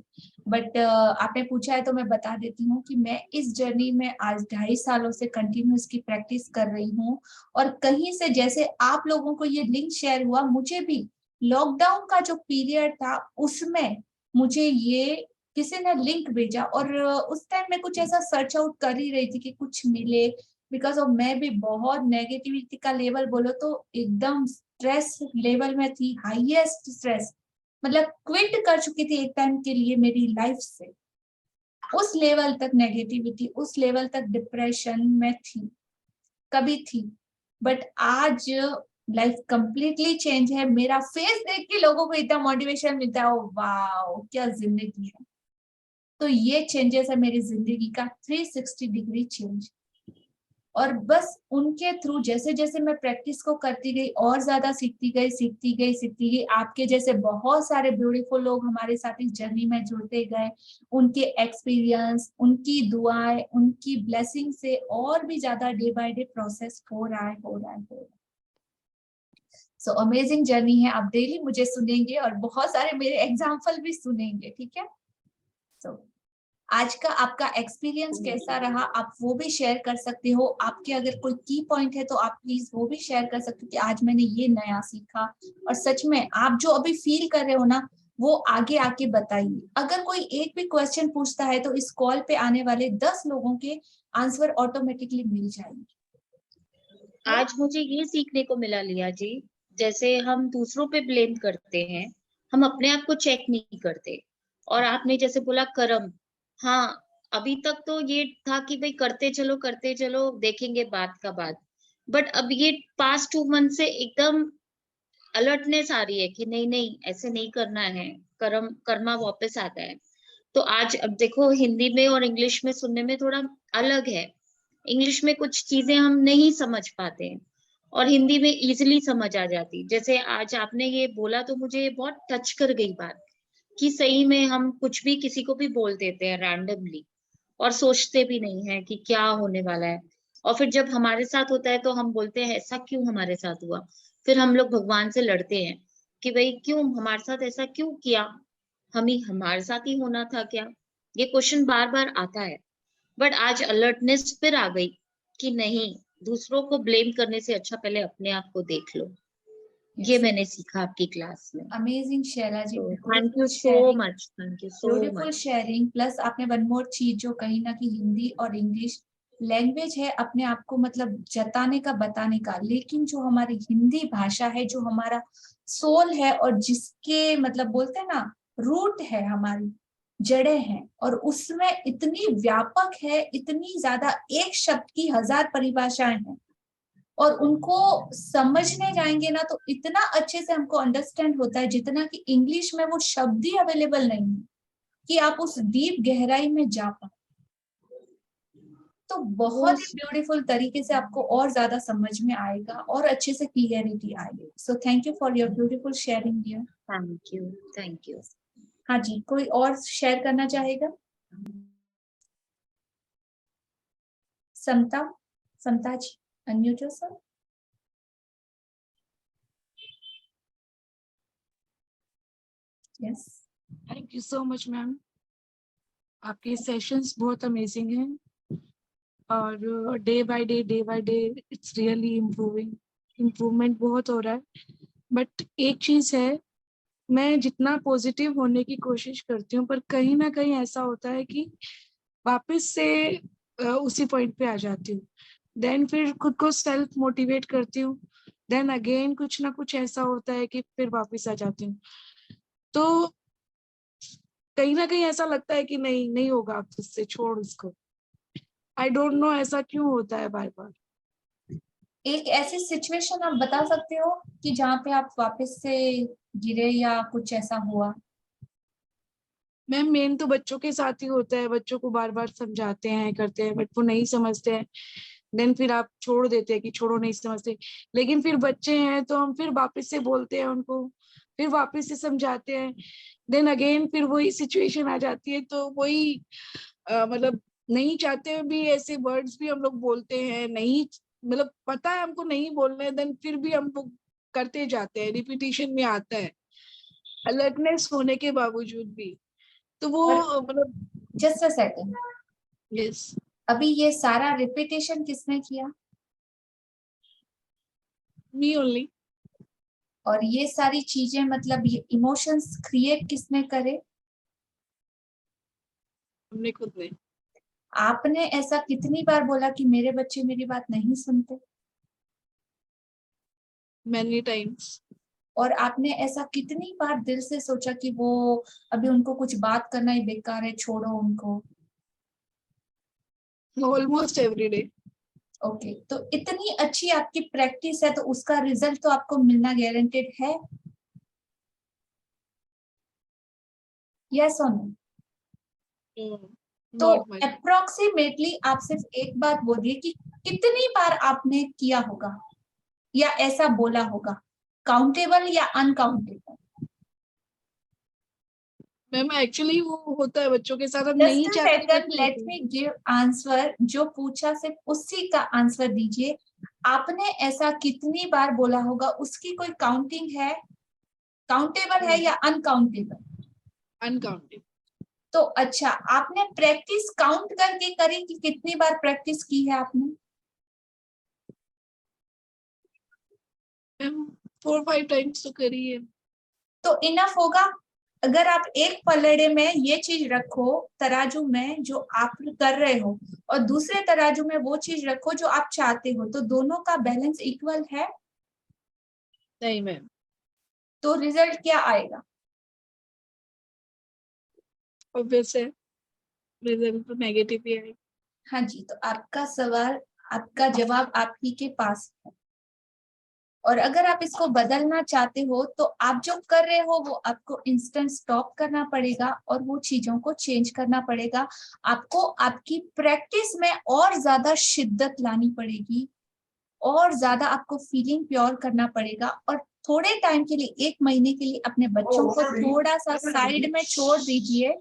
बट आपने पूछा है तो मैं बता देती हूँ कि मैं इस जर्नी में आज 2.5 सालों से कंटिन्यूस की प्रैक्टिस कर रही हूँ। और कहीं से जैसे आप लोगों को ये लिंक शेयर हुआ, मुझे भी लॉकडाउन का जो पीरियड था उसमें मुझे ये किसी ने लिंक भेजा, और उस टाइम मैं कुछ ऐसा सर्च आउट कर ही रही थी कि कुछ मिले, बिकॉज ऑफ मैं भी बहुत नेगेटिविटी का लेवल बोलो तो एकदम स्ट्रेस लेवल में थी, हाईएस्ट स्ट्रेस, मतलब क्विट कर चुकी थी एक टाइम के लिए मेरी लाइफ से। उस लेवल तक नेगेटिविटी, उस लेवल तक डिप्रेशन में थी, कभी थी। बट आज लाइफ कंप्लीटली चेंज है। मेरा फेस देख के लोगों को इतना मोटिवेशन मिलता है, ओ वाओ क्या जिंदगी है। तो ये चेंजेस है मेरी जिंदगी का 360 डिग्री चेंज। और बस उनके थ्रू जैसे जैसे मैं प्रैक्टिस को करती गई और ज्यादा सीखती गई। आपके जैसे बहुत सारे ब्यूटीफुल लोग हमारे साथ इस जर्नी में जुड़ते गए। उनके एक्सपीरियंस, उनकी दुआएं, उनकी ब्लेसिंग से और भी ज्यादा डे बाय डे प्रोसेस हो रहा है। सो अमेजिंग जर्नी है। आप डेली मुझे सुनेंगे और बहुत सारे मेरे एग्जाम्पल भी सुनेंगे, ठीक है। सो आज का आपका एक्सपीरियंस कैसा रहा, आप वो भी शेयर कर सकते हो। आपके अगर कोई की पॉइंट है तो आप प्लीज वो भी शेयर कर सकते हो कि आज मैंने ये नया सीखा। और सच में आप जो अभी फील कर रहे हो ना, वो आगे आके बताइए। अगर कोई एक भी क्वेश्चन पूछता है तो इस कॉल पे आने वाले 10 लोगों के आंसर ऑटोमेटिकली मिल जाएंगे। आज मुझे ये सीखने को मिला लिया जी, जैसे हम दूसरों पे ब्लेम करते हैं, हम अपने आप को चेक नहीं करते। और आपने जैसे बोला कर्म, हाँ, अभी तक तो ये था कि भाई करते चलो देखेंगे बात का बात। बट अब ये पास्ट 2 मंथ से एकदम अलर्टनेस आ रही है कि नहीं नहीं ऐसे नहीं करना है, कर्मा वापस आता है। तो आज अब देखो हिंदी में और इंग्लिश में सुनने में थोड़ा अलग है। इंग्लिश में कुछ चीजें हम नहीं समझ पाते हैं और हिंदी में इजीली समझ आ जाती। जैसे आज आपने ये बोला तो मुझे बहुत टच कर गई बात कि सही में हम कुछ भी किसी को भी बोल देते हैं रैंडमली और सोचते भी नहीं है कि क्या होने वाला है। और फिर जब हमारे साथ होता है तो हम बोलते हैं ऐसा क्यों हमारे साथ हुआ। फिर हम लोग भगवान से लड़ते हैं कि भाई क्यों हमारे साथ ऐसा क्यों किया, हमारे साथ ही होना था क्या। ये क्वेश्चन बार बार आता है। बट आज अलर्टनेस फिर आ गई कि नहीं, दूसरों को ब्लेम करने से अच्छा पहले अपने आप को देख लो। ये मैंने सीखा आपकी क्लास में। Amazing Shaila ji, thank you so much, thank you so beautiful much. Sharing. Plus आपने वन मोर चीज जो कहीं ना कहीं हिंदी और इंग्लिश लैंग्वेज है अपने आप को मतलब जताने का, बताने का, लेकिन जो हमारी हिंदी भाषा है, जो हमारा सोल है और जिसके मतलब बोलते हैं ना रूट है, हमारी जड़ें हैं, और उसमें इतनी व्यापक है, इतनी ज्यादा, एक शब्द की 1000 परिभाषाएं हैं। और उनको समझने जाएंगे ना तो इतना अच्छे से हमको अंडरस्टैंड होता है जितना कि इंग्लिश में वो शब्द ही अवेलेबल नहीं है कि आप उस डीप गहराई में जा पाए। तो बहुत ही ब्यूटीफुल तरीके से आपको और ज्यादा समझ में आएगा और अच्छे से क्लियरिटी आएगी। So thank you for your beautiful sharing dear. Thank you, thank you. हाँ जी, कोई और शेयर करना चाहेगा? Samta ji, unmute yourself. Yes, thank you so much ma'am, आपके सेशंस बहुत अमेजिंग हैं और day by day it's really improvement बहुत हो रहा है। बट एक चीज है, मैं जितना पॉजिटिव होने की कोशिश करती हूँ पर कहीं ना कहीं ऐसा होता है कि वापस से उसी पॉइंट पे आ जाती हूँ। देन फिर खुद को सेल्फ मोटिवेट करती हूँ, देन अगेन कुछ ना कुछ ऐसा होता है कि फिर वापस आ जाती हूँ। तो कहीं ना कहीं ऐसा लगता है कि नहीं होगा अब तुझसे, छोड़ उसको। आई डोंट नो ऐसा क्यों होता है बार बार। एक ऐसी सिचुएशन आप बता सकते हो कि जहाँ पे आप वापस से गिरे या कुछ ऐसा हुआ? मैम मेन तो बच्चों के साथ ही होता है, बच्चों को बार बार समझाते हैं करते हैं बट वो नहीं समझते हैं। देन फिर आप छोड़ देते हैं कि छोड़ो, नहीं समझते। लेकिन फिर बच्चे हैं तो हम फिर वापस से बोलते हैं उनको, फिर वापस से समझाते हैं। देन अगेन फिर वही सिचुएशन आ जाती है। तो वही मतलब नहीं चाहते हुए भी ऐसे वर्ड्स भी हम लोग बोलते हैं, नहीं मतलब पता है हमको नहीं बोलना है, देन फिर भी हम वो करते जाते हैं, रिपीटिशन में आता है अलर्टनेस होने के बावजूद भी। तो वो मतलब जस्ट अ सेकंड, यस, अभी ये सारा रिपीटेशन किसने किया? Me only. और ये सारी चीजें मतलब ये इमोशंस क्रिएट किसने करे? हमने खुद ने। आपने ऐसा कितनी बार बोला कि मेरे बच्चे मेरी बात नहीं सुनते? Many times. और आपने ऐसा कितनी बार दिल से सोचा कि वो अभी उनको कुछ बात करना ही बेकार है, छोड़ो उनको? Almost every day. ओके, तो इतनी अच्छी आपकी प्रैक्टिस है तो उसका रिजल्ट तो आपको मिलना गारंटेड है, यस और नो? तो नॉट मच। अप्रोक्सीमेटली आप सिर्फ एक बात बोलिए कि कितनी बार आपने किया होगा या ऐसा बोला होगा, काउंटेबल या अनकाउंटेबल? मैम एक्चुअली वो होता है बच्चों के साथ, हम जस्ट नहीं अ चाहते second, let me give answer. जो पूछा सिर्फ उसी का आंसर दीजिए। आपने ऐसा कितनी बार बोला होगा, उसकी कोई काउंटिंग है? काउंटेबल है या अनकाउंटेबल? अनकाउंटेबल। तो अच्छा, आपने प्रैक्टिस काउंट करके करी कि कितनी बार प्रैक्टिस की है आपने? मैम 4-5 टाइम्स तो करी है। तो इनफ होगा। अगर आप एक पलड़े में ये चीज रखो तराजू में जो आप कर रहे हो, और दूसरे तराजू में वो चीज रखो जो आप चाहते हो, तो दोनों का बैलेंस इक्वल है? नहीं मैम। तो रिजल्ट क्या आएगा? ऑब्वियस है, रिजल्ट तो नेगेटिव ही आएगा। हाँ जी, तो आपका सवाल, आपका जवाब आप ही के पास है। और अगर आप इसको बदलना चाहते हो तो आप जो कर रहे हो वो आपको इंस्टेंट स्टॉप करना पड़ेगा और वो चीजों को चेंज करना पड़ेगा। आपको आपकी प्रैक्टिस में और ज्यादा शिद्दत लानी पड़ेगी, और ज्यादा आपको फीलिंग प्योर करना पड़ेगा, और थोड़े टाइम के लिए, 1 महीने के लिए अपने बच्चों को थोड़ा सा साइड में छोड़ दीजिए।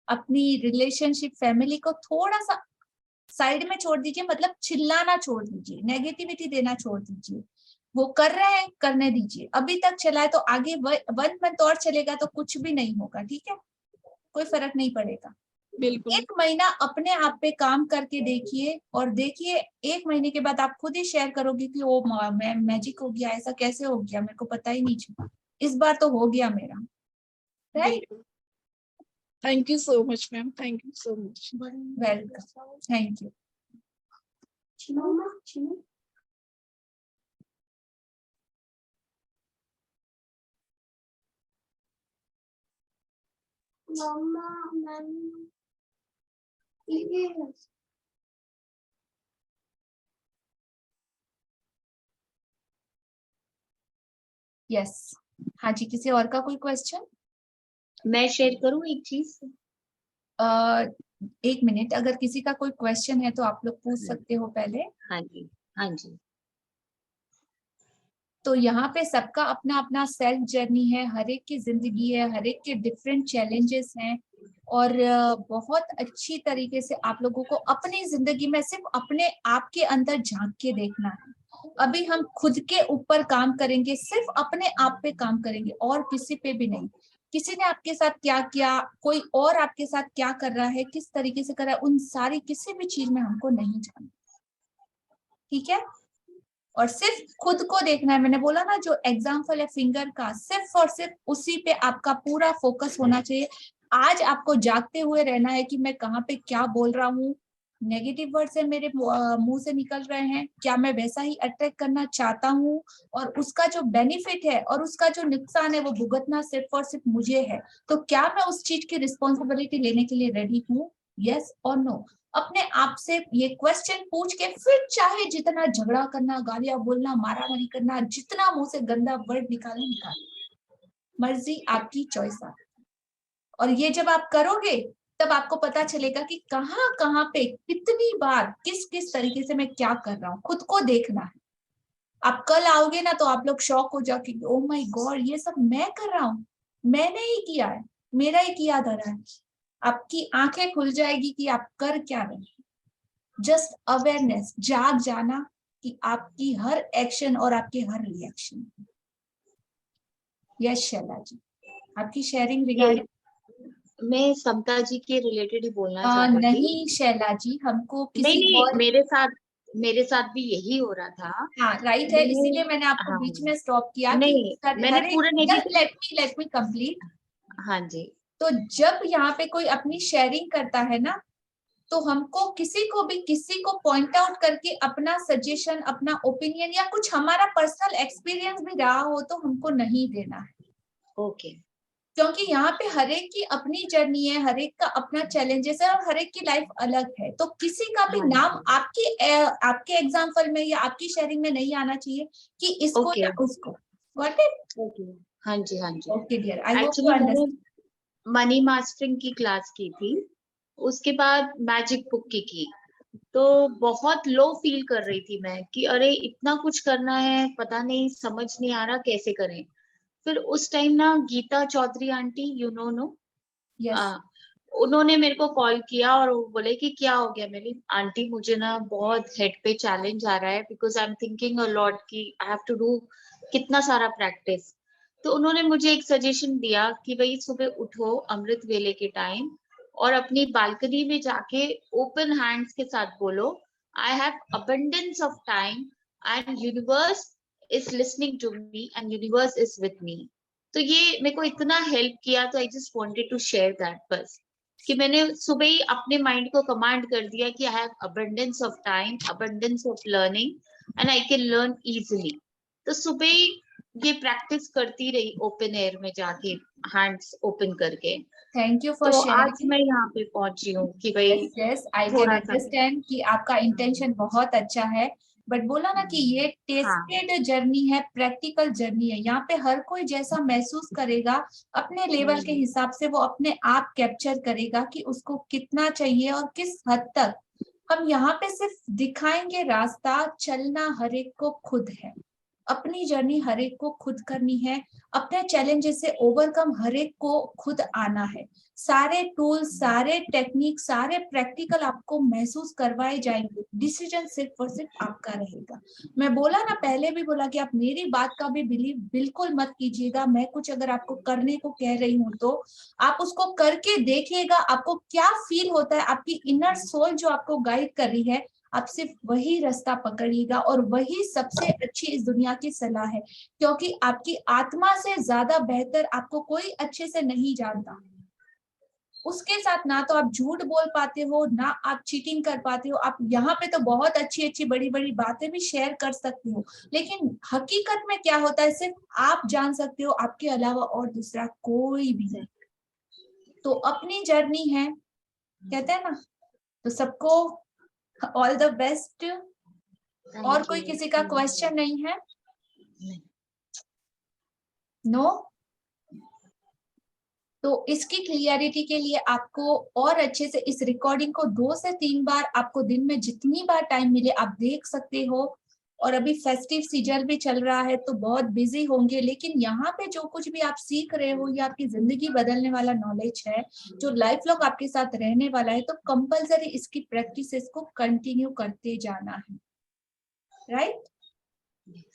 अपनी रिलेशनशिप, फैमिली को थोड़ा सा साइड में छोड़ दीजिए, मतलब चिल्लाना छोड़ दीजिए, नेगेटिविटी देना छोड़ दीजिए। वो कर रहे हैं, करने दीजिए। अभी तक चला है तो आगे 1 मंथ और चलेगा तो कुछ भी नहीं होगा, ठीक है? कोई फर्क नहीं पड़ेगा। बिल्कुल। 1 महीना अपने आप पे काम करके देखिए, और देखिए 1 महीने के बाद आप खुद ही शेयर करोगे कि ओ मैजिक हो गया, ऐसा कैसे हो गया, मेरे को पता ही नहीं चला, इस बार तो हो गया मेरा, right? Thank you so much ma'am, thank you so much. Welcome, thank you. Yes, हाँ जी, किसी और का कोई क्वेश्चन? मैं शेयर करूं एक चीज? 1 मिनट, अगर किसी का कोई क्वेश्चन है तो आप लोग पूछ सकते हो पहले। हाँ जी, हाँ जी। तो यहाँ पे सबका अपना अपना सेल्फ जर्नी है, हर एक की जिंदगी है, हर एक के डिफरेंट चैलेंजेस हैं, और बहुत अच्छी तरीके से आप लोगों को अपनी जिंदगी में सिर्फ अपने आप के अंदर झांक के देखना है। अभी हम खुद के ऊपर काम करेंगे, सिर्फ अपने आप पे काम करेंगे और किसी पे भी नहीं। किसी ने आपके साथ क्या किया, कोई और आपके साथ क्या कर रहा है, किस तरीके से कर रहा है, उन सारी किसी भी चीज में हमको नहीं जानना, ठीक है? और सिर्फ खुद को देखना है। मैंने बोला ना, जो एग्जाम्पल है फिंगर का, सिर्फ और सिर्फ उसी पे आपका पूरा फोकस होना चाहिए। आज आपको जागते हुए रहना है कि मैं कहाँ पे क्या बोल रहा हूँ, नेगेटिव वर्ड से मेरे मुंह से निकल रहे हैं, क्या मैं वैसा ही अट्रैक्ट करना चाहता हूँ, और उसका जो बेनिफिट है और उसका जो नुकसान है वो भुगतना सिर्फ और सिर्फ मुझे है। तो क्या मैं उस चीज की रिस्पॉन्सिबिलिटी लेने के लिए रेडी हूँ, यस और नो? अपने आप से ये क्वेश्चन पूछ के फिर चाहे जितना झगड़ा करना, गालियां बोलना, मारामारी करना, जितना मुंह से गंदा वर्ड निकालना निकाल, मर्जी आपकी, चॉइस आप। और ये जब आप करोगे तब आपको पता चलेगा कि कहाँ कहाँ पे कितनी बार किस किस तरीके से मैं क्या कर रहा हूँ। खुद को देखना है। आप कल आओगे ना तो आप लोग शॉक हो जाओगे, ओ माय गॉड, ये सब मैं कर रहा हूँ, मैंने ही किया है, मेरा ही किया धरा है। आपकी आंखें खुल जाएगी कि आप कर क्या रहे हैं। जस्ट अवेयरनेस, जाग जाना कि आपकी हर एक्शन और आपके हर रिएक्शन। यस शैला जी, आपकी शेयरिंग रिगार्डिंग। मैं समता जी के रिलेटेड ही बोलना चाह रही थी। नहीं शैला जी, हमको किसी नहीं, और। मेरे साथ भी यही हो रहा था। हाँ राइट है, इसीलिए मैंने आपको हाँ, बीच में स्टॉप किया नहीं, कि मैंने पूरा नहीं लेट मी कंप्लीट। हाँ जी, तो जब यहाँ पे कोई अपनी शेयरिंग करता है ना, तो हमको किसी को पॉइंट आउट करके अपना सजेशन, अपना ओपिनियन या कुछ हमारा पर्सनल एक्सपीरियंस भी रहा हो तो हमको नहीं देना है। ओके। क्योंकि यहाँ पे हर एक की अपनी जर्नी है, हर एक का अपना चैलेंजेस है और हर एक की लाइफ अलग है। तो किसी का भी हाँ नाम आपके एग्जाम्पल में या आपकी शेयरिंग में नहीं आना चाहिए कि इसको ओके या उसको। Got it? ओके। हाँ जी, हाँ जी। Okay dear, I hope you actually मैंने understand. मनी मास्टरिंग की क्लास की थी, उसके बाद मैजिक बुक की। तो बहुत लो फील कर रही थी मैं कि अरे इतना कुछ करना है, पता नहीं, समझ नहीं आ रहा कैसे करें। फिर उस टाइम ना Geeta Chaudhary aunty, you know Yes. उन्होंने मेरे को कॉल किया और वो बोले कि क्या हो गया। मेरी आंटी, मुझे ना बहुत हेड पे चैलेंज आ रहा है, because I am thinking a lot कि आई हैव टू डू कितना सारा प्रैक्टिस। तो उन्होंने मुझे एक सजेशन दिया कि भाई सुबह उठो अमृत वेले के टाइम और अपनी बालकनी में जाके ओपन हैंड्स के साथ बोलो, I have abundance of time and universe is listening to me and universe is with me. तो ये मेरे को इतना हेल्प किया, तो I just wanted to share that बस, कि मैंने सुबह ही अपने माइंड को कमांड कर दिया कि आई have abundance of time, abundance of learning and I can learn easily. तो सुबह ही ये प्रैक्टिस करती रही ओपन एयर में जाके, हैंड्स ओपन करके। Thank you for तो आज sharing. मैं यहाँ पे पहुंची हूँ कि भाई Yes, I can थोड़ा सा। understand कि आपका इंटेंशन बहुत अच्छा है, बट बोला ना कि ये हाँ टेस्टेड जर्नी है, प्रैक्टिकल जर्नी है। यहाँ पे हर कोई जैसा महसूस करेगा अपने लेवल के हिसाब से वो अपने आप कैप्चर करेगा कि उसको कितना चाहिए और किस हद तक। हम यहाँ पे सिर्फ दिखाएंगे रास्ता, चलना हर एक को खुद है। अपनी जर्नी हर एक को खुद करनी है, अपने चैलेंजेस से ओवरकम हर एक को खुद आना है। सारे टूल्स, सारे टेक्निक, सारे प्रैक्टिकल आपको महसूस करवाए जाएंगे, डिसीजन सिर्फ और सिर्फ आपका रहेगा। मैं बोला ना, पहले भी बोला कि आप मेरी बात का भी बिलीव बिल्कुल मत कीजिएगा। मैं कुछ अगर आपको करने को कह रही हूँ तो आप उसको करके देखिएगा, आपको क्या फील होता है। आपकी इनर सोल जो आपको गाइड कर रही है, आप सिर्फ वही रास्ता पकड़िएगा और वही सबसे अच्छी इस दुनिया की सलाह है। क्योंकि आपकी आत्मा से ज्यादा बेहतर आपको कोई अच्छे से नहीं जानता। उसके साथ ना तो आप झूठ बोल पाते हो, ना आप चीटिंग कर पाते हो। आप यहाँ पे तो बहुत अच्छी अच्छी बड़ी बड़ी बातें भी शेयर कर सकते हो, लेकिन हकीकत में क्या होता है सिर्फ आप जान सकते हो, आपके अलावा और दूसरा कोई भी नहीं। तो अपनी जर्नी है, कहते हैं ना, तो सबको ऑल द बेस्ट। और कोई किसी का क्वेश्चन नहीं है? नो? तो इसकी क्लियरिटी के लिए आपको और अच्छे से इस रिकॉर्डिंग को 2 से 3 बार, आपको दिन में जितनी बार टाइम मिले आप देख सकते हो। और अभी फेस्टिव सीजन भी चल रहा है तो बहुत बिजी होंगे, लेकिन यहाँ पे जो कुछ भी आप सीख रहे हो ये आपकी जिंदगी बदलने वाला नॉलेज है, जो लाइफ लॉन्ग आपके साथ रहने वाला है। तो कंपल्सरी इसकी प्रैक्टिस को कंटिन्यू करते जाना है, राइट?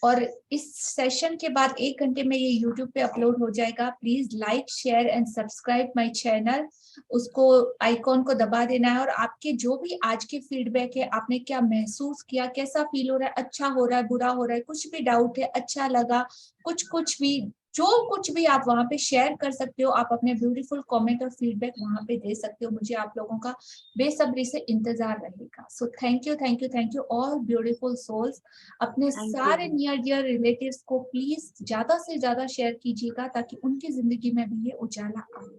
और इस सेशन के बाद 1 घंटे में ये YouTube पे अपलोड हो जाएगा। Please like, share and subscribe my channel. उसको आइकॉन को दबा देना है और आपके जो भी आज के फीडबैक है, आपने क्या महसूस किया, कैसा फील हो रहा है, अच्छा हो रहा है, बुरा हो रहा है, कुछ भी डाउट है, अच्छा लगा, कुछ भी, जो कुछ भी आप वहां पे शेयर कर सकते हो। आप अपने ब्यूटीफुल कमेंट और फीडबैक वहां पे दे सकते हो। मुझे आप लोगों का बेसब्री से इंतजार रहेगा। So thank you, thank you, thank you all beautiful souls. अपने सारे नियर डियर रिलेटिव्स को प्लीज ज्यादा से ज्यादा शेयर कीजिएगा ताकि उनकी जिंदगी में भी ये उजाला आए।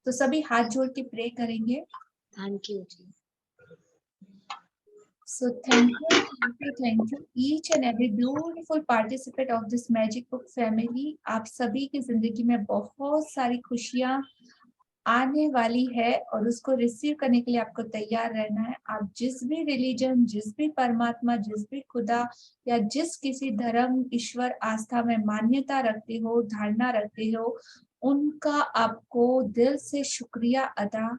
तो सभी हाथ जोड़ के प्रे करेंगे। थैंक यू जी। So thank you each and every beautiful participant of this Magic Book family. आप सभी की जिंदगी में बहुत सारी खुशियां आने वाली है और उसको रिसीव करने के लिए आपको तैयार रहना है। आप जिस भी रिलीजन, जिस भी परमात्मा, जिस भी खुदा या जिस किसी धर्म, ईश्वर, आस्था में मान्यता रखते हो, धारणा रखते हो, उनका आपको दिल से शुक्रिया अदा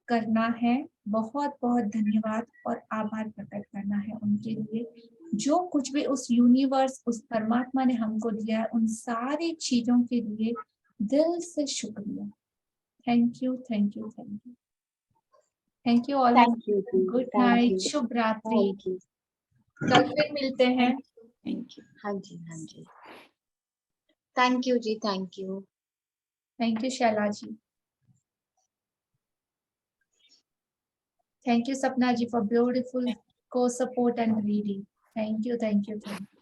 करना है। बहुत बहुत धन्यवाद और आभार प्रकट करना है उनके लिए। जो कुछ भी उस यूनिवर्स, उस परमात्मा ने हमको दिया है, उन सारी चीजों के लिए दिल से शुक्रिया। Thank you, thank you, thank you, thank you all. Thank you, जी. Good Thank night, you. शुभ रात्रि। Thank you. कल फिर मिलते हैं। Thank you. हाँ जी, हाँ जी. Thank you, जी. Thank you. Thank you Shaila ji. Thank you Sapna ji for beautiful co-support and reading. Thank you, thank you, thank you.